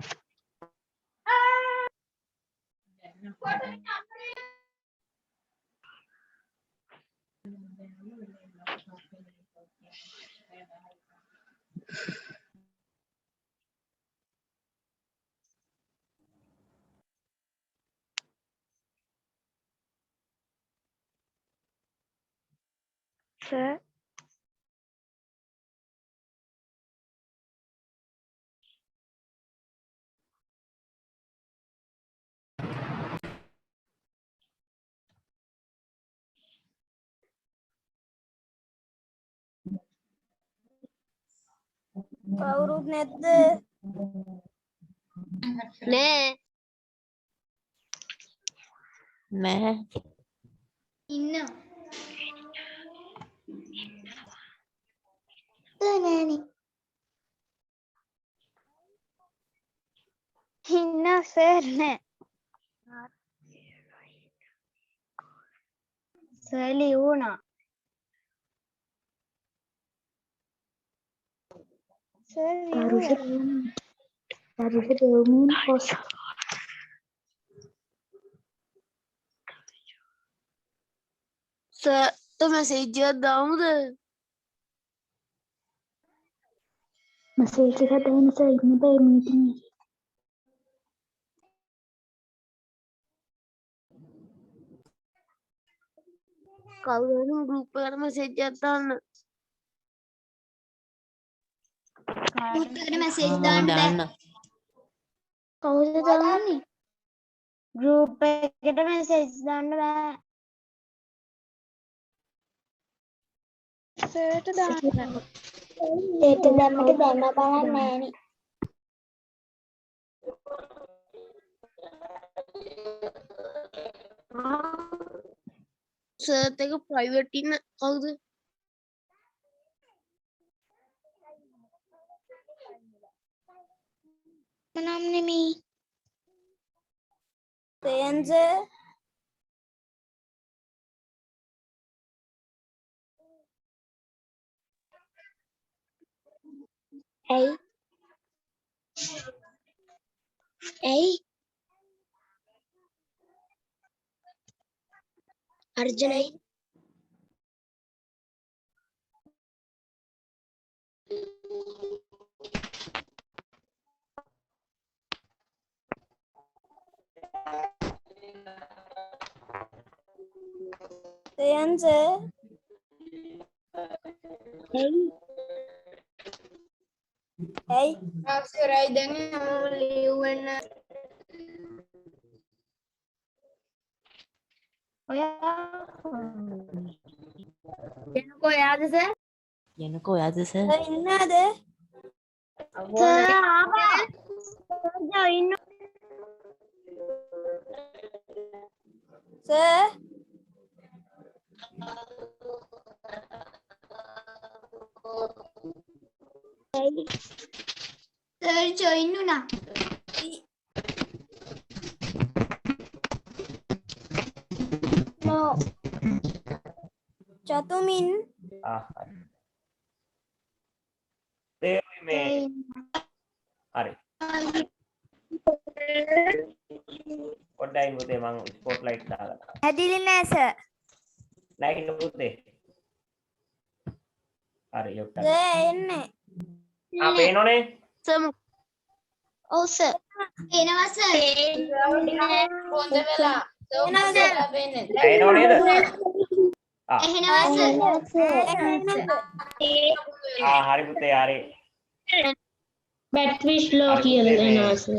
සර් කවුරුත් නැද්ද? නෑ නෑ. ඉන්නවා නෑනේ ඉන්න සර් නෑ සර් ලියුණා සර් ලියුණා Sir, tu mesej දාමුද? මැසේජ් එකක් දාන්න සර් ඉන්න බෑ මීටින් එකේ කවුරු හරි group එකට mesej එකක් දාන්න. ගෲප් එකට මැසේජ් ආ, දාන්න බෑ දාන්න. කවුද දාන්නේ ගෲප් එකට මැසේජ් දාන්න බෑ සර්ට දාන්න ඒට දැම්මට දැම්ම බලන්න නෑනේ Sir එක private ඉන්න කවුද? මනම් නෙමෙයි තේන්ජ ඇයි ඇයි අර්ජුනයි තේන්ජ ඇයි අක්ෂරයි දැන් හැමෝම ලියවෙන්න ඔයා එනකෝ යාද සර් යනකෝ ඔයාද සර්? ඉන්නද සර් ආවා සර් ඉන්න සර් සර් ජොයින් වුණා නෝ චතුමින් හරි. තේරුයි මේ හරි. පොඩ්ඩයි පුතේ මං ස්පොට්ලයිට් දාලා. හැදිලි නෑ සර් නැගින්න පුතේ. හරි යොට්ටක්. සර් එන්නේ පේනෝනේ? Sir, ඔව් සර් එනවා සර් හොඳ වෙලා සෝමසලා වෙන්නේ පේනෝ නේද? එහෙනවා සර් හරි පුතේ හරි. බැටරි ස්ලෝ හරි කියලා පුතේ, මේ- එනවා සර්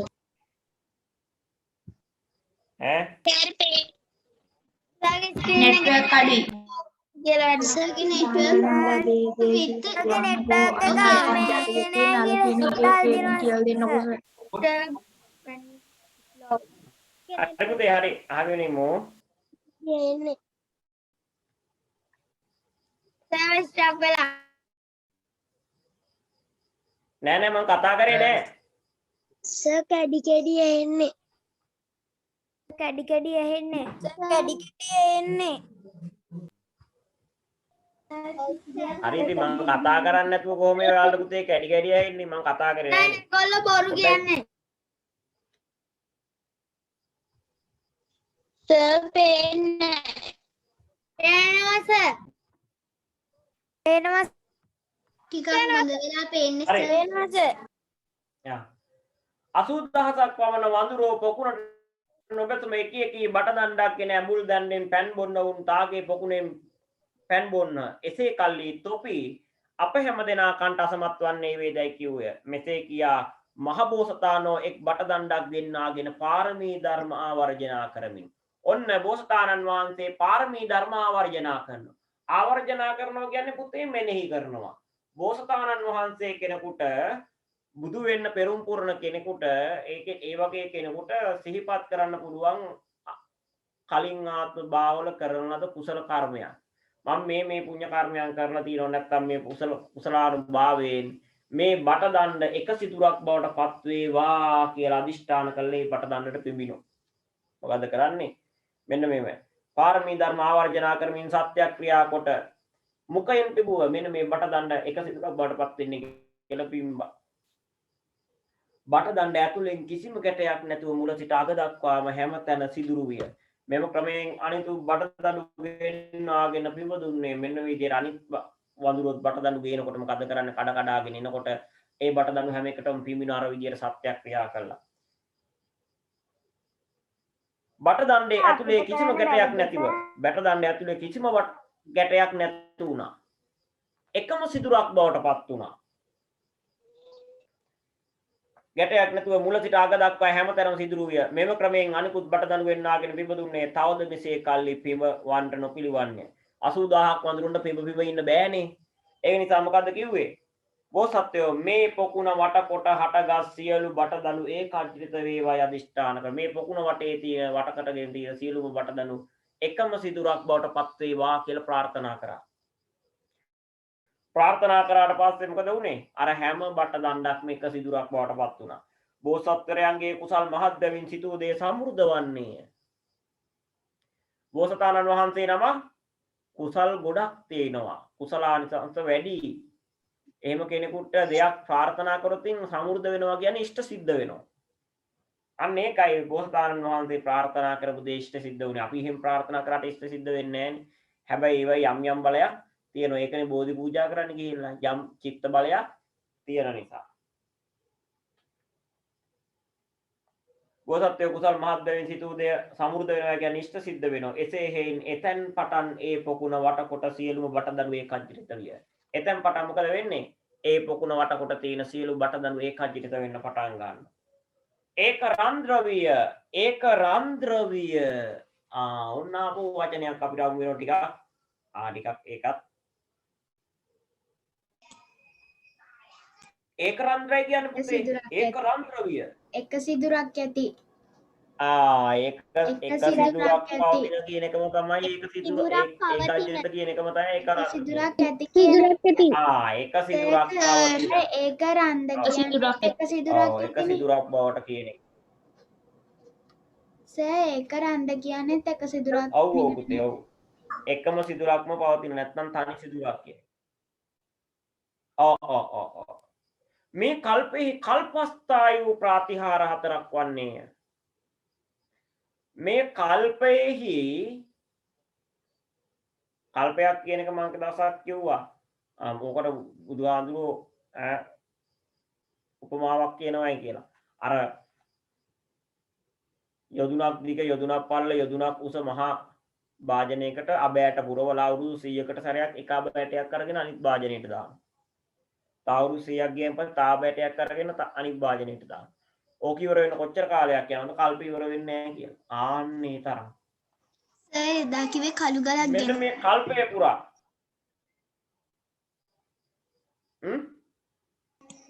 ඈ නෙට්වර්ක් අඩුයි සර්ගේ නෙට්වර්ක් විත් හරි පුතේ හරි. අහගෙන ඉමු. යන්නේ සර් ස්ටොප් වෙලා නෑ නෑ මං කතා කරේ නෑ. සර් කැඩි කැඩි එන්නේ කැඩි කැඩි ඇහෙන්නේ කැඩි කැඩි එන්නේ හරි ඉතින් මං කතා කරන්නේ නැතුව කොහොම ඔයාලට පුතේ කැඩි කැඩි ඇහෙන්නේ මං කතා කරේ නෑ. කොල්ල බොරු කියන්නේ සර් පේන්නේ එනවා සර් එනවා ටිකක් හොඳ වෙලා පේන්නේ හරි. සර් එනවා සර් යා 80000ක් පමණ වඳුරෝ පොකුණට නොබැතුම එක බට දණ්ඩක් ගෙන ඇඹුල් දණ්ඩෙන් පැන් බොන්න උන් තාගේ පොකුණෙන් පැන් බොන්න එසේ කල්ලි තොපි අප හැම දෙනා කන්ට අසමත් වන්නේ වේදැයි කිව්ය. මෙසේ කියා මහබෝසතාණෝ එක් බට දණ්ඩක් දෙන්නාගෙන පාරමී ධර්ම ආවර්ජනා කරමින් ඔන්න බෝසතාණන් වහන්සේ පාරමී ධර්ම ආවර්ජනා කරනවා. ආවර්ජනා කරනවා කියන්නේ පුතේ මෙනෙහි කරනවා. බෝසතාණන් වහන්සේ කෙනෙකුට බුදු වෙන්න පෙරම් පුරන කෙනෙකුට ඒකේ ඒ වගේ කෙනෙකුට සිහිපත් කරන්න පුළුවන් කලින් ආත්ම භාවවල කරන ලද කුසල කර්මයන්. මම මේ පුණ්‍ය කර්මයන් කරලා තියෙනවා නැත්නම් මේ කුසලානුභාවයෙන් මේ බට දණ්ඩ එක සිදුරක් බවට පත් වේවා කියලා අදිෂ්ඨාන කළේ බට දණ්ඩට පිඹිනවා. මොකද කරන්නේ? මෙන්න මේව. පාරමී ධර්ම ආවර්ජනා කරමින් සත්‍යක්‍රියා කොට මුඛයෙන් තිබුව මෙන්න මේ බට දණ්ඩ එක සිදුරක් බවට පත් වෙන්නේ කියලා පිඹා. බට දණ්ඩ ඇතුලෙන් කිසිම ගැටයක් නැතුව මුල සිට අග දක්වාම හැමතැන සිදුරු විය. මෙම ක්‍රමයෙන් අනිතු බට දඬු ගෙනාගෙන පිඹ දුන්නේ මෙන්න විදිහට අනිත් වඳුරොත් බට දඬු ගේනකොට මොකද කරන්නේ? කඩ කඩාගෙන එනකොට ඒ බට දඬු හැම එකටම පිඹින අර විදිහට සත්‍යක්‍රියා කළා. බට දණ්ඩේ ඇතුලේ කිසිම ගැටයක් නැතිව බට දණ්ඩේ ඇතුලේ කිසිම ගැටයක් නැතු වුණා. එකම සිදුරක් බවට පත් වුණා. ගැටයක් නැතුව මුල සිට අග දක්වා හැමතැනම සිදුරු විය. මෙම ක්‍රමයෙන් අනිකුත් බට දණු වෙන්නාගෙන පිඹ දුන්නේ තවද මෙසේ කල්ලි පිඹ වන්ට නොපිළිවන්නේ. 80000ක් වඳුරුන්ට පිඹ පිඹ ඉන්න බෑනේ. ඒ නිසා මොකද්ද කිව්වේ? බෝසත්වෝ මේ පොකුණ වට කොට හටගත් සියලු බට දණු ඒකාග්‍රිත වේවායි අදිෂ්ඨාන කර. මේ පොකුණ වටේ තියෙන වටකටගෙන තියෙන සියලුම බට දණු එකම සිදුරක් බවට පත් වේවා කියලා ප්‍රාර්ථනා කරා. ප්‍රාර්ථනා කරාට පස්සේ මොකද වුනේ? අර හැම බට දණ්ඩක්ම එක සිදුරක් බවට පත් වුණා. බෝසත්වරයන්ගේ කුසල් මහත් බැවින් සිටු දේ සමෘද්ධ වන්නේය. බෝසතාණන් වහන්සේ නම කුසල් ගොඩක් තේනවා. කුසලානිසංස වැඩි. එහෙම කෙනෙකුට දෙයක් ප්‍රාර්ථනා කරොත් සමෘද්ධ වෙනවා කියන්නේ ඉෂ්ට සිද්ධ වෙනවා. අන්න ඒකයි බෝසතාණන් වහන්සේ ප්‍රාර්ථනා කරපු දේ ඉෂ්ට සිද්ධ වුණේ. අපි එහෙම ප්‍රාර්ථනා කරාට ඉෂ්ට සිද්ධ වෙන්නේ නැහැ. හැබැයි ඒවයි යම් බලයක් තියෙනවා. ඒකනේ බෝධි පූජා කරන්න ගිහිල්ලා යම් චිත්ත බලයක් තියෙන නිසා. බෝසත්වෝ කුසල් මහත් බැවින් සිටු දේ සමෘද්ධ වෙනවා කියන්නේ ඉෂ්ට සිද්ධ වෙනවා. එසේ හේයින් එතෙන් පටන් ඒ පොකුණ වට කොට සියලුම බට දණු ඒකජ්ජිත විය. එතෙන් පටන් මොකද වෙන්නේ? ඒ පොකුණ වට කොට තියෙන සියලු බට දණු ඒකජ්ජිත වෙන්න පටන් ගන්නවා. ඒක රන්ද්‍රවිය. ඒක රන්ද්‍රවිය. ඔන්න ආපු වචනයක් අපිට අමු වෙනවා ටිකක්. ටිකක් ඒකත් ඒක රන්ද්‍රය කියන්නේ පුතේ ඒක රන්ද්‍රවිය. එක සිදුරක් ඇති. ඒක සිදුරක් පවතින කියන එකම තමයි ඒක සිදුර ඒකාජිත කියන එකම තමයි ඒක සිදුරක් ඇති කියලා. ඒක සිදුරක් පවතින. ඒක රන්ද කියන්නේ එක සිදුරක් ඒක සිදුරක් බවට කියන එක. ඒක රන්ද කියන්නේ එක සිදුරක්. ඔව් ඔව් පුතේ ඔව්. එකම සිදුරක්ම පවතින නැත්නම් තනි සිදුරක් කියන්නේ. ඔව්. මේ කල්පෙහි කල්පස්ථායු ප්‍රාතිහාර හතරක් වන්නේය. මේ කල්පෙහි කල්පයක් කියන එක මම දවසක් කිව්වා. මොකට බුදුහාඳුරෝ උපමාවක් කියනවායි කියලා. අර යොදුනක් දිග යොදුනක් පල්ල යොදුනක් උස මහා භාජනයකට අබෑට පුරවලා අවුරුදු 100කට සැරයක් එක අබෑටයක් අරගෙන අනිත් භාජනයට දානවා. අවුරුදු 100ක් ගියන් පස්සේ තා බෑටයක් අරගෙන අනිත් භාජනයට දානවා. ඕක ඉවර වෙන කොච්චර කාලයක් යනවද? කල්ප ඉවර වෙන්නේ නැහැ කියලා. ආන්නේ තරම්. සර් එදා කිව්වේ කළු ගලක් මෙන්න මේ කල්පය පුරා.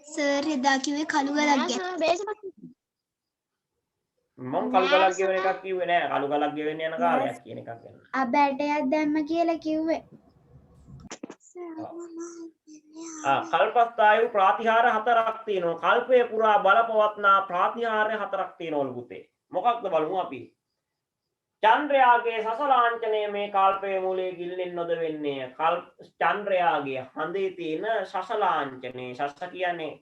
සර් එදා කිව්වේ කළු ගලක් ගැන. මම කළු ගලක් ගෙවන එකක් කිව්වේ නෑ. කළු ගලක් ගෙවෙන්න යන කාලයක් කියන එකක් ගැන. අබෑටයක් දැම්ම කියලා කිව්වේ. කල්පස්ථායු ප්‍රාතිහාර හතරක් තියෙනවා. කල්පය පුරා බලපවත්නා ප්‍රාතිහාර්ය හතරක් තියෙනවලු පුතේ. මොකක්ද බලමු අපි. චන්ද්‍රයාගේ සසලාංචනය මේ කල්පයේ මූලයේ ගිල්ලෙන් නොද වෙන්නේ. චන්ද්‍රයාගේ හඳේ තියෙන සසලාංචනේ. සස කියන්නේ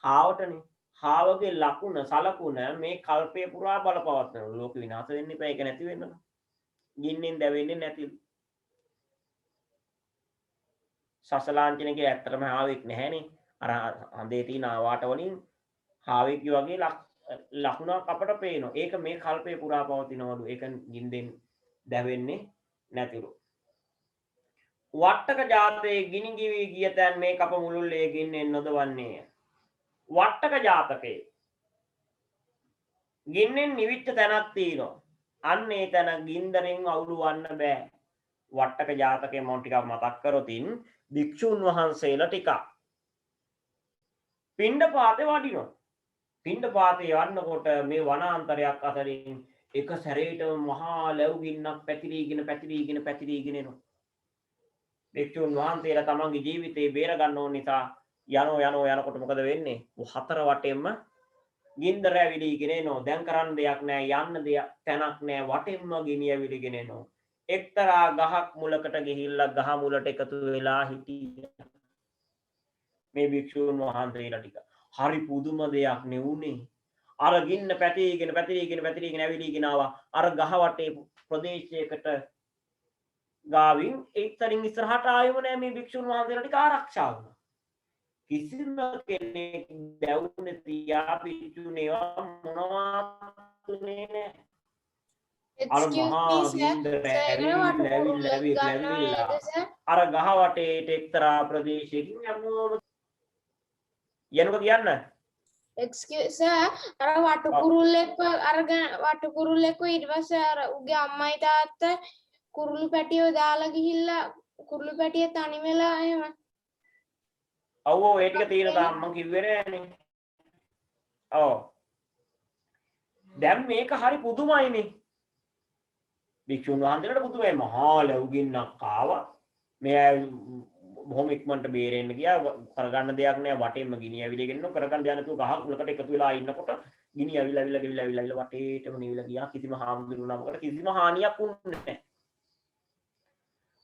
හාවටනේ. හාවගේ ලකුණ සලකුණ මේ කල්පය පුරා බලපවත්වන. ලෝක විනාශ වෙන්න එපා. ඒක නැති වෙන්න. ගින්නෙන් දැවෙන්නේ නැති. සසලාංචනය කියලා ඇත්තටම හාවෙක් නැහැනේ. අර හඳේ තියෙන ආවාට වලින් හාවෙක් වගේ ලකුණක් අපට පේනවා. ඒක මේ කල්පේ පුරා පවතිනවලු. ඒක ගින්දෙන් දැවෙන්නේ නැතිලු. වට්ටක ජාතයේ ගිනි ගිවි ගිය තැන් මේ කප මුළුල්ලේ ගින්නෙන් නොදවන්නේය. වට්ටක ජාතකේ ගින්නෙන් නිවිච්ච තැනක් තියෙනවා. අන්න ඒ තැන ගින්දරෙන් අවුලු වන්න බෑ. වට්ටක ජාතකේ මම ටිකක් මතක් කරොතින් භික්ෂුන් වහන්සේලා ටිකක් පිණ්ඩපාතේ වඩිනවා. පිණ්ඩපාතේ යන්නකොට මේ වනාන්තරයක් අතරින් එක සැරේටම මහා ලැබු ගින්නක් පැතිරීගෙන එනවා. භික්ෂුන් වහන්සේලා තමන්ගේ ජීවිතේ බේර ගන්න ඕන නිසා යනකොට මොකද වෙන්නේ? හතර වටෙන්ම ගින්දර ඇවිලීගෙන එනවා. දැන් කරන්න දෙයක් නැහැ, යන්න දෙයක් තැනක් නැහැ. වටෙන්ම ගිනි ඇවිලීගෙන එනවා. එක්තරා ගහක් මුලකට ගිහිල්ලා ගහ මුලට එකතු වෙලා හිටියා. මේ භික්ෂුන් වහන්සේලා ටික. හරි පුදුම දෙයක් නෙවුනේ. අර ගින්න පැතිරීගෙන ඇවිලීගෙන ආවා. අර ගහ වටේ ප්‍රදේශයකට ගාවින් එක්තරින් ඉස්සරහට ආයෙම නෑ මේ භික්ෂුන් වහන්සේලා ටික ආරක්ෂා වුණා. කිසිම කෙනෙක් දැවුනේ තියා පිටුනේ මොනවත් නෑ. අර මහා ගින්දර ඇවිල්ලා අර ගහ වටේට එක්තරා ප්‍රදේශයකින් යනකොට කියන්න excuse අර වටු කුරුල්ලෙක්ව ඊට පස්සේ අර උගේ අම්මයි තාත්තා කුරුළු පැටියෝ දාලා ගිහිල්ලා කුරුළු පැටිය තනි වෙලා එහෙම. ඔව් ඒ ටික තියෙන තාම මං කිව්වේ නෑනේ. ඔව්. දැන් මේක හරි පුදුමයිනේ. භික්ෂුන් වහන්සේලාට පුදුමයි මහා ලැබුගින්නක් ආවා. මේ බොහොම ඉක්මනට බේරෙන්න ගියා. කරගන්න දෙයක් නෑ වටේම ගිනි ඇවිලගෙන ඉන්න කරගන්න දෙයක් නැතුව ගහක් උලකට එකතු වෙලා ඉන්නකොට ගිනි ඇවිල්ලා වටේටම නිවිලා ගියා. කිසිම හාමුදුරුවෝ නමකට කිසිම හානියක් වුණේ නෑ.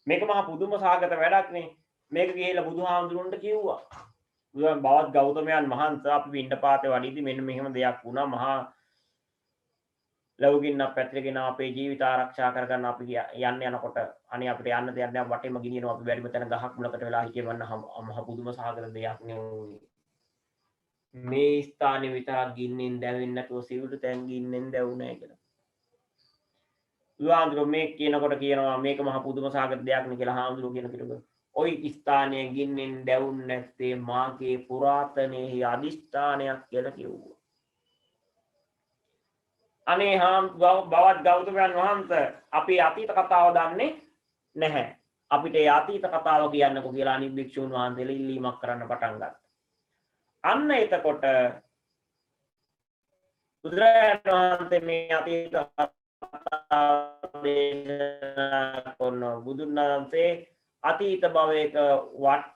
මේක මහා පුදුම සාගත වැඩක් නේ. මේක ගිහිල්ලා බුදුහාමුදුරන්ට කිව්වා. බවත් ගෞතමයන් වහන්සේ අපි පිණ්ඩපාතේ වඩිද්දි මෙන්න මෙහෙම දෙයක් වුණා. මහා ලැබුගින්නක් පැතිරගෙන අපේ ජීවිත ආරක්ෂා කරගන්න අපි යනකොට අනේ අපිට යන්න දෙයක් නෑ වටේම ගිනිනවා අපි බැරිම තැන ගහක් මුලකට වෙලා හිටියවන්න මහා පුදුම සාගත දෙයක් නෙවෙයි. මේ ස්ථානේ විතරක් ගින්නෙන් දැවෙන්නේ නැතුව සිවිලු තැන් ගින්නෙන් දැවුනේ කියලා. හාමුදුරුවෝ මේ කියනකොට කියනවා මේක මහා පුදුම සාගත දෙයක් නේ කියලා හාමුදුරුවෝ කියන කිරුව. ওই ස්ථානයේ ගින්නෙන් දැවුන්නේ නැත්තේ මාගේ පුරාතනයේ අදිෂ්ඨානයක් කියලා කිව්වා. අනේ බවත් ගෞතමයන් වහන්සේ අපි අතීත කතාව දන්නේ නැහැ. අපිට ඒ අතීත කතාව කියන්නකෝ කියලා අනිත් භික්ෂුන් වහන්සේලා ඉල්ලීමක් කරන්න පටන් ගත්තා. අන්න එතකොට බුදුරජාණන් වහන්සේ මේ අතීත බුදුන් වහන්සේ අතීත භවයක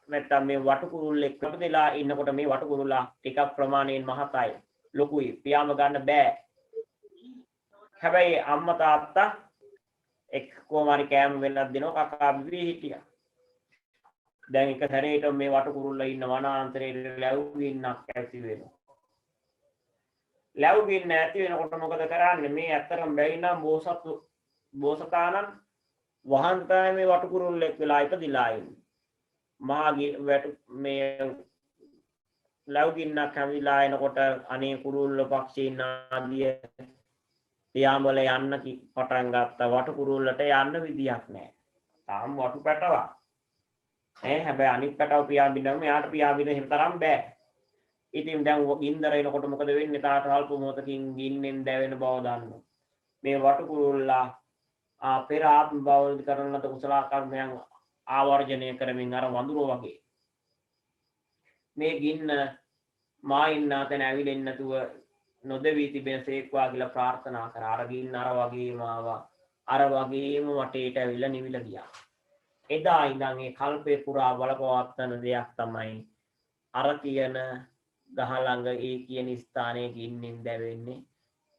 නැත්නම් මේ වටු කුරුල්ලෙක් ප්‍රතිලා ඉන්නකොට මේ වටු කුරුල්ලා ටිකක් ප්‍රමාණයෙන් මහතයි ලොකුයි පියාඹ ගන්න බෑ. හැබැයි අම්මා තාත්තා එක් කොමාරි කෑම වෙනත් දිනෝ කකා බිබී හිටියා. දැන් එක සැරේට මේ වටු කුරුල්ලා ඉන්න වනාන්තරයේ ලැබුගින්නක් ඇති වෙනවා. ලැබුගින්න ඇති වෙනකොට මොකද කරන්නේ? මේ ඇත්තටම බැරි නම් බෝසතාණන් වහන්සේ මේ වටු කුරුල්ලෙක් වෙලා ඉපදිලා ඉන්නේ. මේ ලැබුගින්නක් හැමිලා එනකොට අනේ කුරුල්ල පක්ෂීන් ආදිය පියාඹල යන්න පටන් ගත්තා. වටු කුරුල්ලට යන්න විදියක් නැහැ. තාම වටු පැටවා. හැබැයි අනිත් පැටව පියාඹින්නම එයාට පියාඹින්න එහෙම තරම් බෑ. ඉතින් දැන් ගින්දර එනකොට මොකද වෙන්නේ? තාට අල්ප මොහොතකින් ගින්නෙන් දැවෙන බව දන්නවා. මේ වටු කුරුල්ලා පෙර ආත්ම භවවල කරන ලද කුසල කර්මයන් ආවර්ජනය කරමින් අර වඳුරෝ වගේ මේ ගින්න මා ඉන්න තැන ඇවිලෙන්නේ නැතුව නොදෙවි තිබෙනසේක්වා කියලා ප්‍රාර්ථනා කරා. අර ගින්න අර වගේම ආවා. අර වගේම වටේට ඇවිල්ලා නිවිලා ගියා. එදා ඉඳන් ඒ කල්පේ පුරා බලපවත්තන දෙයක් තමයි අර කියන ගහ ළඟ ඒ කියන ස්ථානයේ ගින්නෙන් දැවෙන්නේ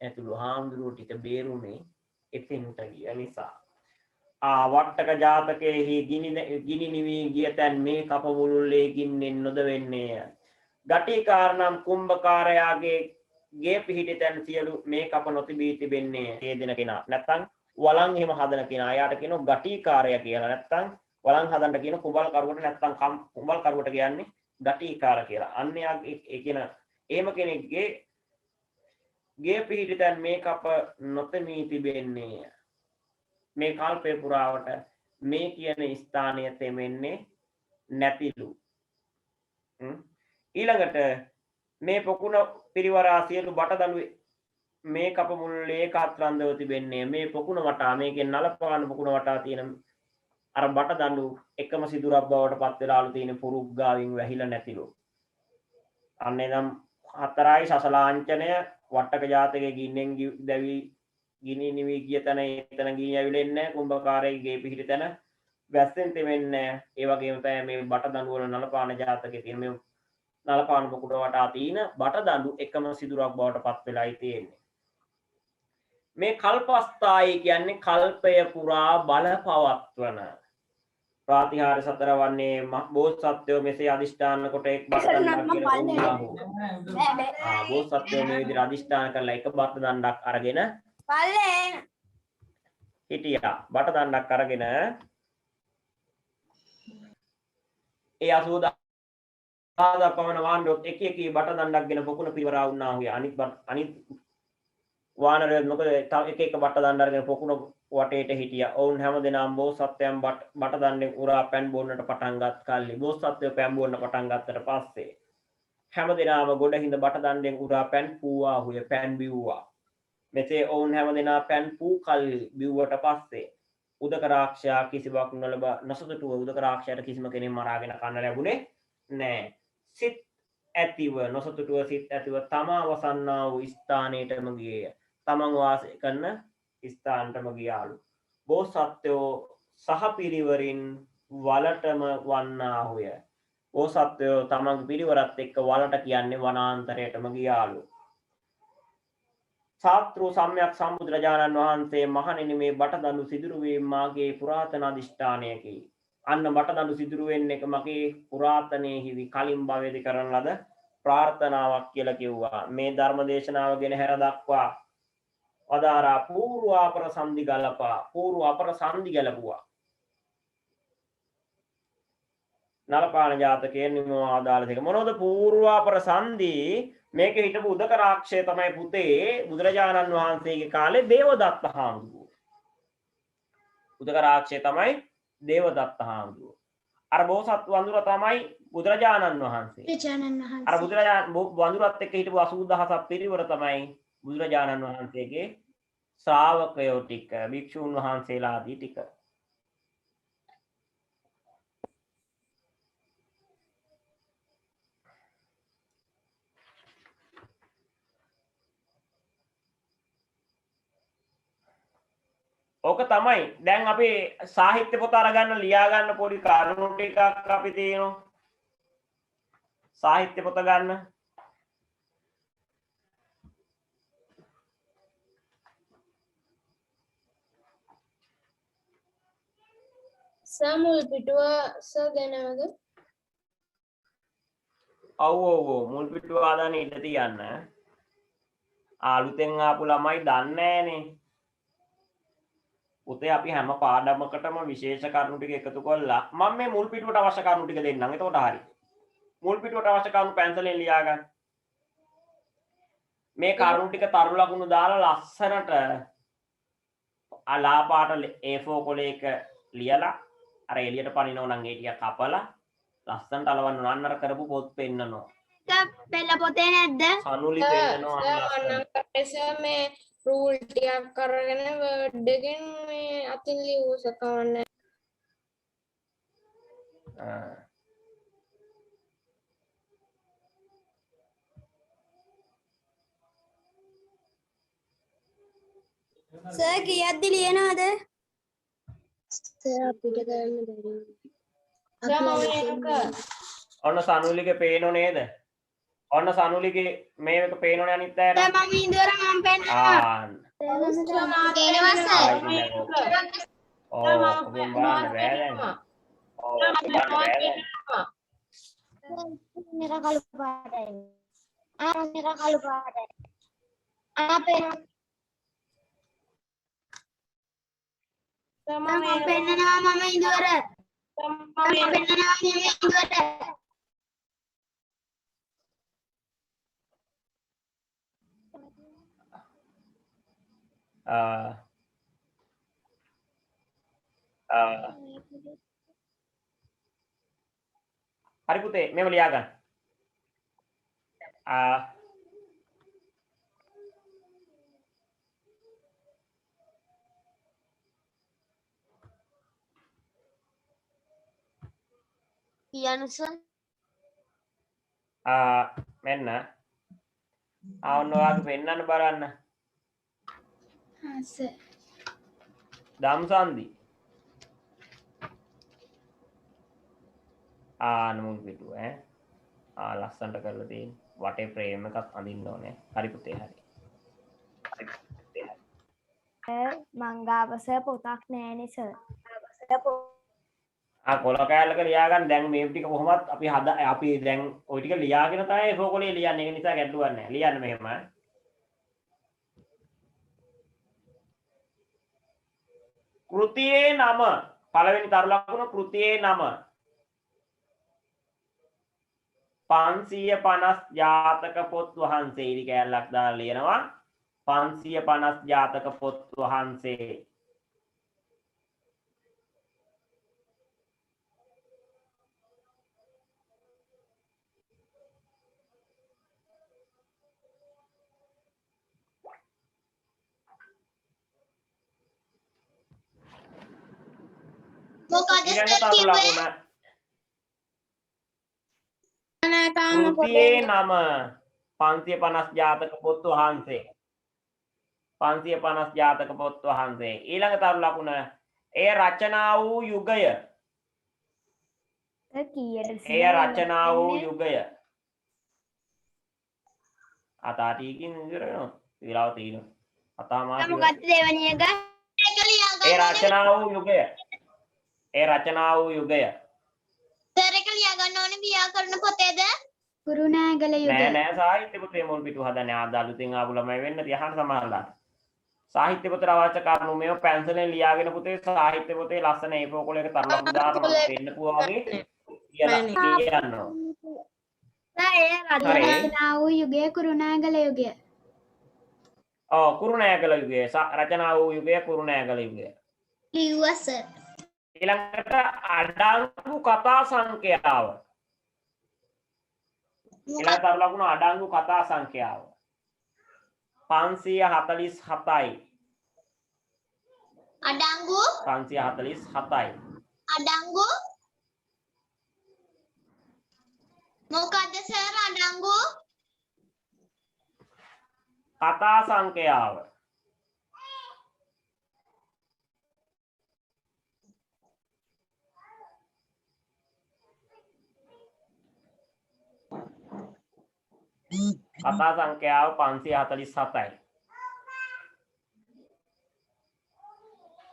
ඇතුළු හාමුදුරුවෝ ටික බේරුනේ එතෙන්ට ගිය නිසා. වට්ටක ජාතකයේහි ගිනි නිවි ගිය තැන් මේ කප මුළුල්ලේ ගින්නෙන් නොදවෙන්නේ. ගටිකාරනම් කුම්භකාරයාගේ ගේ පිහිටි තැන් සියලු මේ කප නොතිබී තිබෙන්නේ. ඒ දෙන කෙනා නැත්තම් වලං එහෙම හදන කෙනා. එයාට කියනවා ගටිකාරයා කියලා. නැත්තම් වලං හදන්න කියන කුඹල් කරුවට නැත්තම් කුඹල් කරුවට කියන්නේ ගටිකාර කියලා. අන්න ඒ කියන එහෙම කෙනෙක්ගේ ගේ පිහිටි තැන් මේ කප නොතෙමී තිබෙන්නේ. මේ කල්පේ පුරාවට මේ කියන ස්ථානය තෙමෙන්නේ නැතිලු. ඊළඟට මේ පොකුණ පිරිවරා සියලු බටදළු මේ කප මුල්ලේ ඒකාත්‍රන්දව තිබෙන්නේ. මේ පොකුණ වටා මේකෙන් නලපාන පොකුණ වටා තියෙන අර බටදළු එකම සිදුරක් බවට පත් වෙලාලු තියෙන පුරුක් ගාවින් වැහිලා නැතිලු. අන්නේ නම් 4යි සසලාංචනය වට්ටක ජාතකයේ ගින්නෙන් දැවි ගිනි නිවි ගිය තැන එතන ගිනි ඇවිලෙන්නේ නැහැ. කුම්භකාරයේ ගේ පිහිටි තැන වැස්සෙන් තෙමෙන්නේ නැහැ. ඒ වගේම තමයි මේ බටදඬු වල නලපාන ජාතකයේ තියෙන මේ නලපාන පොකුට වටා තියෙන බටදඬු එකම සිදුරක් බවට පත් වෙලායි තියෙන්නේ. මේ කල්පස්ථායි කියන්නේ කල්පය පුරා බලපවත්වන ප්‍රාතිහාර්ය සතර වන්නේ බෝසත්ත්වෝ මෙසේ අදිෂ්ඨාන කොට එක් බටදණ්ඩක් කියලා වුණා වූ. බෝසත්ත්වෝ මේ විදිහට අදිෂ්ඨාන කරලා එක බටදණ්ඩක් අරගෙන හිටියා. බටදණ්ඩක් අරගෙන ඒ 80 පමණ වාණ්ඩොත් එක එක බටදණ්ඩක් ගෙන පොකුණ පිරවරා වුණා වූ. අනිත් වානරයෝ මොකද එක එක බටදණ්ඩ අරගෙන පොකුණ වටේට හිටියා. ඔවුන් හැමදෙනාම බෝසත්ත්වයන් බටදණ්ඩෙන් උරා පැන් බොන්නට පටන් ගත් කල්ලි බෝසත්ත්වයෝ පැන් බොන්න පටන් ගත්තට පස්සේ හැමදෙනාම ගොඩහිඳ බටදණ්ඩෙන් උරා පැන් පූවා හුය පැන් බිව්වා. මෙසේ ඔවුන් හැමදෙනා පැන් පූ කල්ලි බිව්වට පස්සේ උදක රාක්ෂයා කිසිවක් නොලබ නොසතුටුව උදක රාක්ෂයාට කිසිම කෙනෙක් මරාගෙන කන්න ලැබුණේ නැහැ. සිත් ඇතිව නොසතුටුව සිත් ඇතිව තමා වසන්නා වූ ස්ථානයටම ගියේය. තමන් වාසය කරන ස්ථානටම ගියාලු. බෝසත්ත්වෝ සහපිරිවරින් වලටම වන්නාහුය. බෝසත්ත්වෝ තමන්ගේ පිරිවරත් එක්ක වලට කියන්නේ වනාන්තරයටම ගියාලු. සාත්‍රු සම්්‍යක් සම්බුදුරජාණන් වහන්සේ මහණෙනි මේ බටදඬු සිදුරු වීම මාගේ පුරාතන අදිෂ්ඨානයකි. අන්න බටදඬු සිදුරු වෙන්න එක මගේ පුරාතනයේහි කලින් භවයේදී කරන ලද ප්‍රාර්ථනාවක් කියලා කිව්වා. මේ ධර්ම දේශනාව ගැන හැර දක්වා වදාරා පූර්වාපර සංදි ගලපා පූර්වාපර සංදි ගැලපුවා. නලපාන ජාතකයේ නිමව ආදාළ දෙක මොනවද පූර්වාපර සංදි? මේක හිටපු උදක රාක්ෂය තමයි පුතේ බුදුරජාණන් වහන්සේගේ කාලේ දේවදත්ත හාමුදුරුවෝ. උදක රාක්ෂය තමයි දේවදත්ත හාමුදුරුවෝ. අර බෝසත් වඳුර තමයි බුදුරජාණන් වහන්සේ. අර බුදුරජාණන් වඳුරත් එක්ක හිටපු 80000ක් පිරිවර තමයි බුදුරජාණන් වහන්සේගේ ශ්‍රාවකයෝ ටික, භික්ෂුන් වහන්සේලා ආදී ටික. ඕක තමයි දැන් අපි සාහිත්‍ය පොත අරගන්න ලියා ගන්න පොඩි කරුණු ටිකක් අපි තියෙනවා. සාහිත්‍ය පොත ගන්න. සමුල් පිටුව සදනවද? ඔව් මුල් පිටුව ආදාන ඉඳ තියන්න. අලුතෙන් ආපු ළමයි දන්නේ නැහනේ. පුතේ අපි හැම පාඩමකටම විශේෂ කරුණු ටික එකතු කරලා මම මේ මුල් පිටුවට අවශ්‍ය කරුණු ටික දෙන්නම්. එතකොට හරි. මුල් පිටුවට අවශ්‍ය කරුණු පැන්සලෙන් ලියා ගන්න. මේ කරුණු ටික තරු ලකුණු දාලා ලස්සනට අලා පාට A4 කොලයක ලියලා අර එළියට පනිනව නම් ඒ ටික කපලා ලස්සනට අලවන්න ඕන. අන්නර කරපු පොත් පෙන්නනවා. පෙළ පොතේ නැද්ද? සනුලි පෙන්නනවා අන්න. මේ රූල් ටිකක් කරගෙන වර්ඩ් එකෙන් මේ අතින් ලියුවස කවන්න. සර් කීයක්ද ලියනවද? සර් අපිට කරන්න බැරි. ඔන්න සනුලිගේ පේනෝ නේද? ඔන්න සනුලිගේ මේක පේනෝනේ අනිත් අයට. මම ඉඳුවර මම පෙන්නනවා. ඔබෙන් බලන්න බෑ දැන්. मेरा कालू पाट है मेरा कालू पाट है पहनना मम्मा इंदुर पहनना इंदुर හරි පුතේ මේව ලියා ගන්න. කියන්න සර්. මෙන්න ආන්න ඔයාගේ පෙන්නන්න බලන්න හා සර්. ධම්සන්ධි ආන්න මුල් පිටුව ලස්සනට කරලා තියෙන වටේ ෆ්‍රේම් එකක් අඳින්න ඕනේ. හරි පුතේ හරි. මංගාවස පොතක් නෑනේ සර්. කොළ කෑල්ලක ලියාගන්න. දැන් මේ ටික කොහොමත් අපි දැන් ওই ටික ලියාගෙන තමයි පොකොලේ ලියන්නේ. ඒක නිසා ගැටලුවක් නැහැ. ලියන්න මෙහෙම. කෘතියේ නම පළවෙනි තරු ලකුණ කෘතියේ නම 550 ජාතක පොත් වහන්සේ ඉරි කෑල්ලක් දාලා ලියනවා 550 ජාතක පොත් වහන්සේ මොකද ඊළඟ සර් තරු කිව්වේ? ලකුණ නෑ තාම කෘතියේ නම 550 ජාතක පොත් වහන්සේ 550 ජාතක පොත් වහන්සේ ඊළඟ තරු ලකුණ එය රචනා වූ යුගය එය රචනා වූ යුගය අතාටීකින් ඉවර වෙනවා විලාව තියෙනවා අතාමාටි මොකක්ද දෙවෙනි එක? ඒ රචනා වූ යුගය ඒ රචනා වූ යුගය සර් එක ලියා ගන්න ඕනේ ව්‍යාකරණ පොතේද? කුරුණෑගල යුගය. නෑ නෑ සාහිත්‍ය පොතේ මුල් පිටු හදන්නේ ආද අලුතෙන් ආපු ළමයි වෙන්න තියහන සමහරලාට සාහිත්‍ය පොතේ අවශ්‍ය කරුණු මේව පැන්සලෙන් ලියාගෙන පුතේ සාහිත්‍ය පොතේ ලස්සන A4 කොලයක තරලක් දාලා මම පෙන්නපුවා වගේ කියලා කියනවා රචනා වූ යුගය කුරුණෑගල යුගය. කුරුණෑගල යුගය රචනා වූ යුගය කුරුණෑගල යුගය ලිව්වා සර්. ඊළඟට අඩංගු කතා සංඛ්‍යාව ඊළඟ තරු ලකුණ අඩංගු කතා සංඛ්‍යාව 547යි අඩංගු 547යි අඩංගු මොකද්ද සර් අඩංගු? කතා සංඛ්‍යාව කතා සංඛ්‍යාව 547යි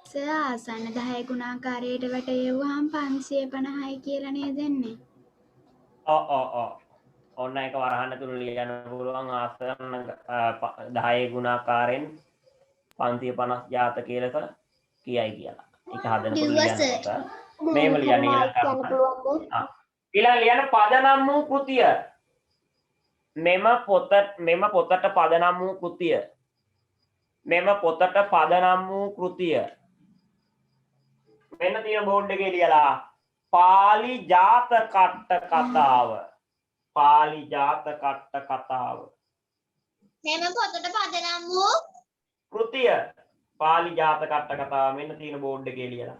සර් ආසන්න 10 ගුණාකාරයට වැටෙව්වහම 550යි කියලා නේද එන්නේ? ඔන්න එක වරහන්න තුරු ලියන්න පුළුවන් ආසන්න 10 ගුණාකාරයෙන් 550 ජාතක කියලක කියයි කියලා. ඒක හදනකොට ලියන්නකොට මේව ලියන්න ඊළඟ ලියන පදනම් වූ කෘතිය මෙම පොතට පදනම් වූ කෘතිය මෙම පොතට පදනම් වූ කෘතිය මෙන්න තියෙන බෝඩ් එකේ ලියලා පාලි ජාත කට්ට කතාව පාලි ජාත කට්ට කතාව මෙම පොතට පදනම් වූ කෘතිය පාලි ජාත කට්ට කතාව මෙන්න තියෙන බෝඩ් එකේ ලියලා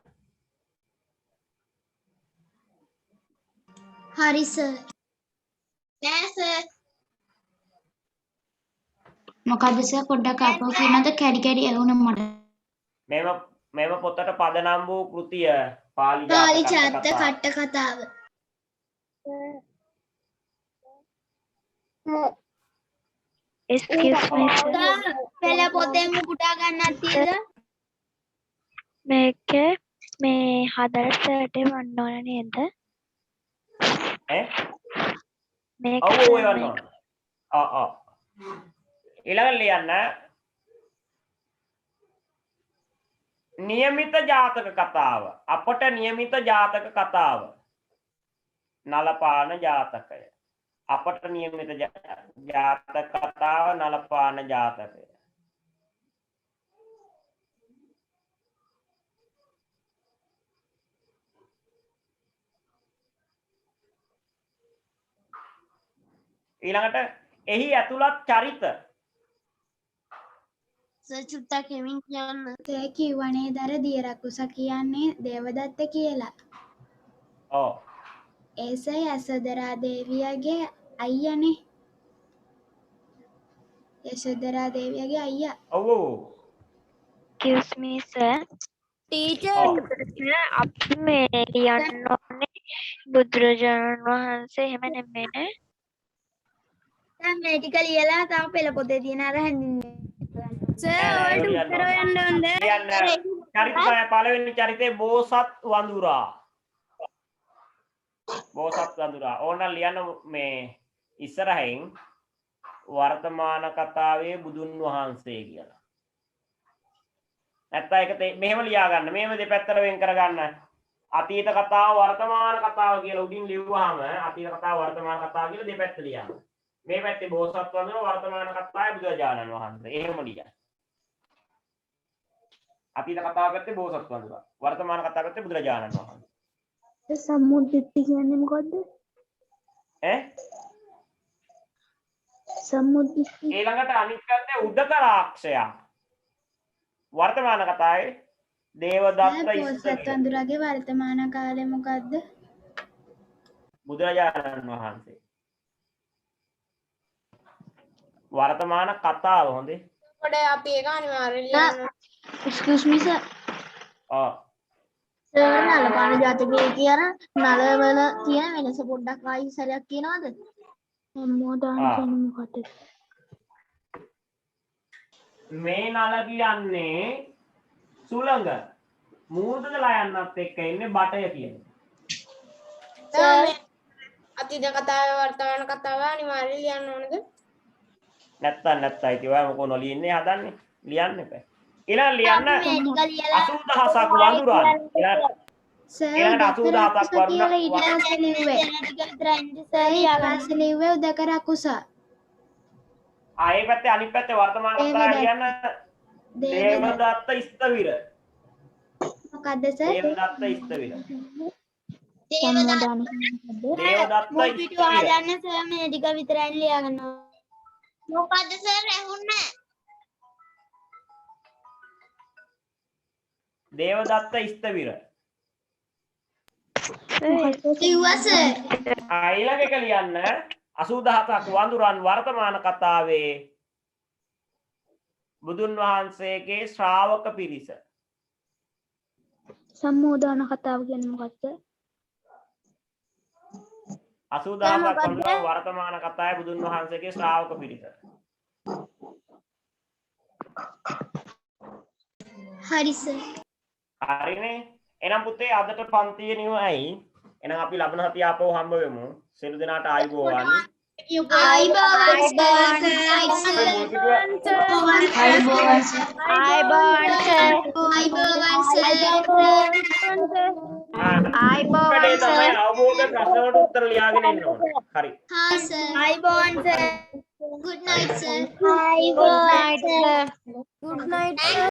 හරි සර්. නෑ සර්. මොකද්ද සර් පොඩ්ඩක් ආපහු කියනද කැඩි කැඩි ඇහුණා මට. මෙම පොතට පදනම් වූ කෘතිය පාලි ජාත ජාත කට්ට කතාව. excuse me sir. පෙළ පොතෙන් උපුටා ගන්නත් තියෙද? මේක මේ හදලා සර්ට වන්න ඕන නේද? මේක ඔව් ඔය වන්න ඕන. ඊළඟ ලියන්න නියමිත ජාතක කතාව අපට නියමිත ජාතක කතාව නලපාන ජාතකය අපට නියමිත ජාතක කතාව නලපාන ජාතකය ඊළඟට එහි ඇතුළත් චරිත සර් චුට්ටක් හිමින් කියන්න. සර් කිව්වනේ දර දියරකුස කියන්නේ දේවදත්ත කියලා. ඔව් ඒ සර් යසෝදරා දේවියගේ අයියානේ. යශෝදරා දේවියගේ අයියා. ඔව් ඔව්. excuse me sir ටීචර් අපි මේ ලියන්න ඕනේ බුදුරජාණන් වහන්සේ එහෙම නෙමෙයිනේ දැන් මේ ටික ලියලා තව පෙළ පොතේ තියෙන අර හැඳින්වීම. සර් ඔයාලට උත්තර හොයන්න ඕනද? ලියන්න. චරිතය පළවෙනි චරිතේ බෝසත් වඳුරා. බෝසත් වඳුරා. ඕනනම් ලියන්න මේ ඉස්සරහින් වර්තමාන කතාවේ බුදුන් වහන්සේ කියලා. නැත්නම් ඒක මෙහෙම ලියා ගන්න. මෙහෙම දෙපැත්තට වෙන් කර ගන්න. අතීත කතාව වර්තමාන කතාව කියලා උඩින් ලියුවාම අතීත කතාව වර්තමාන කතාව කියලා දෙපැත්ත ලියන්න. මේ පැත්තේ බෝසත් වඳුර වර්තමාන කතාවේ බුදුරජාණන් වහන්සේ. එහෙම ලියන්න. අතීත කතාව පැත්තේ බෝසත් වඳුර. වර්තමාන කතාව පැත්තේ බුදුරජාණන් වහන්සේ. සම්මුදිට්ඨි කියන්නේ මොකද්ද? ඈ සම්මුදිට්ඨි ඊළඟට අනිත් පැත්තේ උදක රාක්ෂයා. වර්තමාන කතාවේ දේවදත්ත ඉස්තර වඳුරාගේ වර්තමාන කාලේ මොකද්ද? බුදුරජාණන් වහන්සේ. වර්තමාන කතාව හොඳේ. පොඩ අපි ඒක අනිවාර්යෙන් ලියන්න. excuse me sir. ආ සර් නලපාන ජාතකයේ කියන නලවල තියෙන වෙනස පොඩ්ඩක් ආයි සරයක් කියනවද? සම්මෝදාන කියන්නේ මොකද්ද? මේ නල කියන්නේ සුළඟ මූදලා යන්නත් එක්ක ඉන්නේ බටය කියන්නේ. අතීත කතාවේ වර්තමාන කතාව අනිවාර්යෙන් ලියන්න ඕනද? නැත්තම් ඉතින් ඔයා මොකෝ නොලියන්නේ හදන්නේ ලියන්න එපා. ඊළඟ ලියන්න 80000ක් වඳුරන්. ඊළඟට 80000ක් වරුණ ලිව්වේ උදකර අකුසා. ආයේ පැත්තේ අනිත් පැත්තේ වර්තමාන කතාව ලියන්න දේවදත්ත ඉස්තවිර. මොකද්ද සර්? දේවදත්ත ඉස්තවිර. සම්මෝදාන දේවදත්ත ඉස්තවිර. සර් මේ ටික විතරයි ලියා ගන්න. මොකද්ද සර් ඇහුන්නේ? දේවදත්ත ඉස්තවිර. කිව්වා සර්. ඊළඟ එක ලියන්න 80000ක් වඳුරන් වර්තමාන කතාවේ බුදුන් වහන්සේගේ ශ්‍රාවක පිරිස. සම්මෝදාන කතාව කියන්නේ මොකද්ද? 80000ක් වඳුරන් වර්තමාන කතාවේ බුදුන් වහන්සේගේ ශ්‍රාවක පිරිස. හරි සර්. හරිනේ. එහෙනම් පුතේ අදට පන්තිය නිවයි. එහෙනම් අපි ලබන සතිය ආපහු හම්බ වෙමු. සියලු දෙනාට ආයුබෝවන්. ආයිබෝවන් තමයි අවබෝධ ප්‍රශ්න වලට උත්තර ලියාගෙන ඉන්න ඕනේ. හරි. හා සර්. ආයිබෝවන් සර්. good night sir. ආයිබෝවන් සර්. good night sir.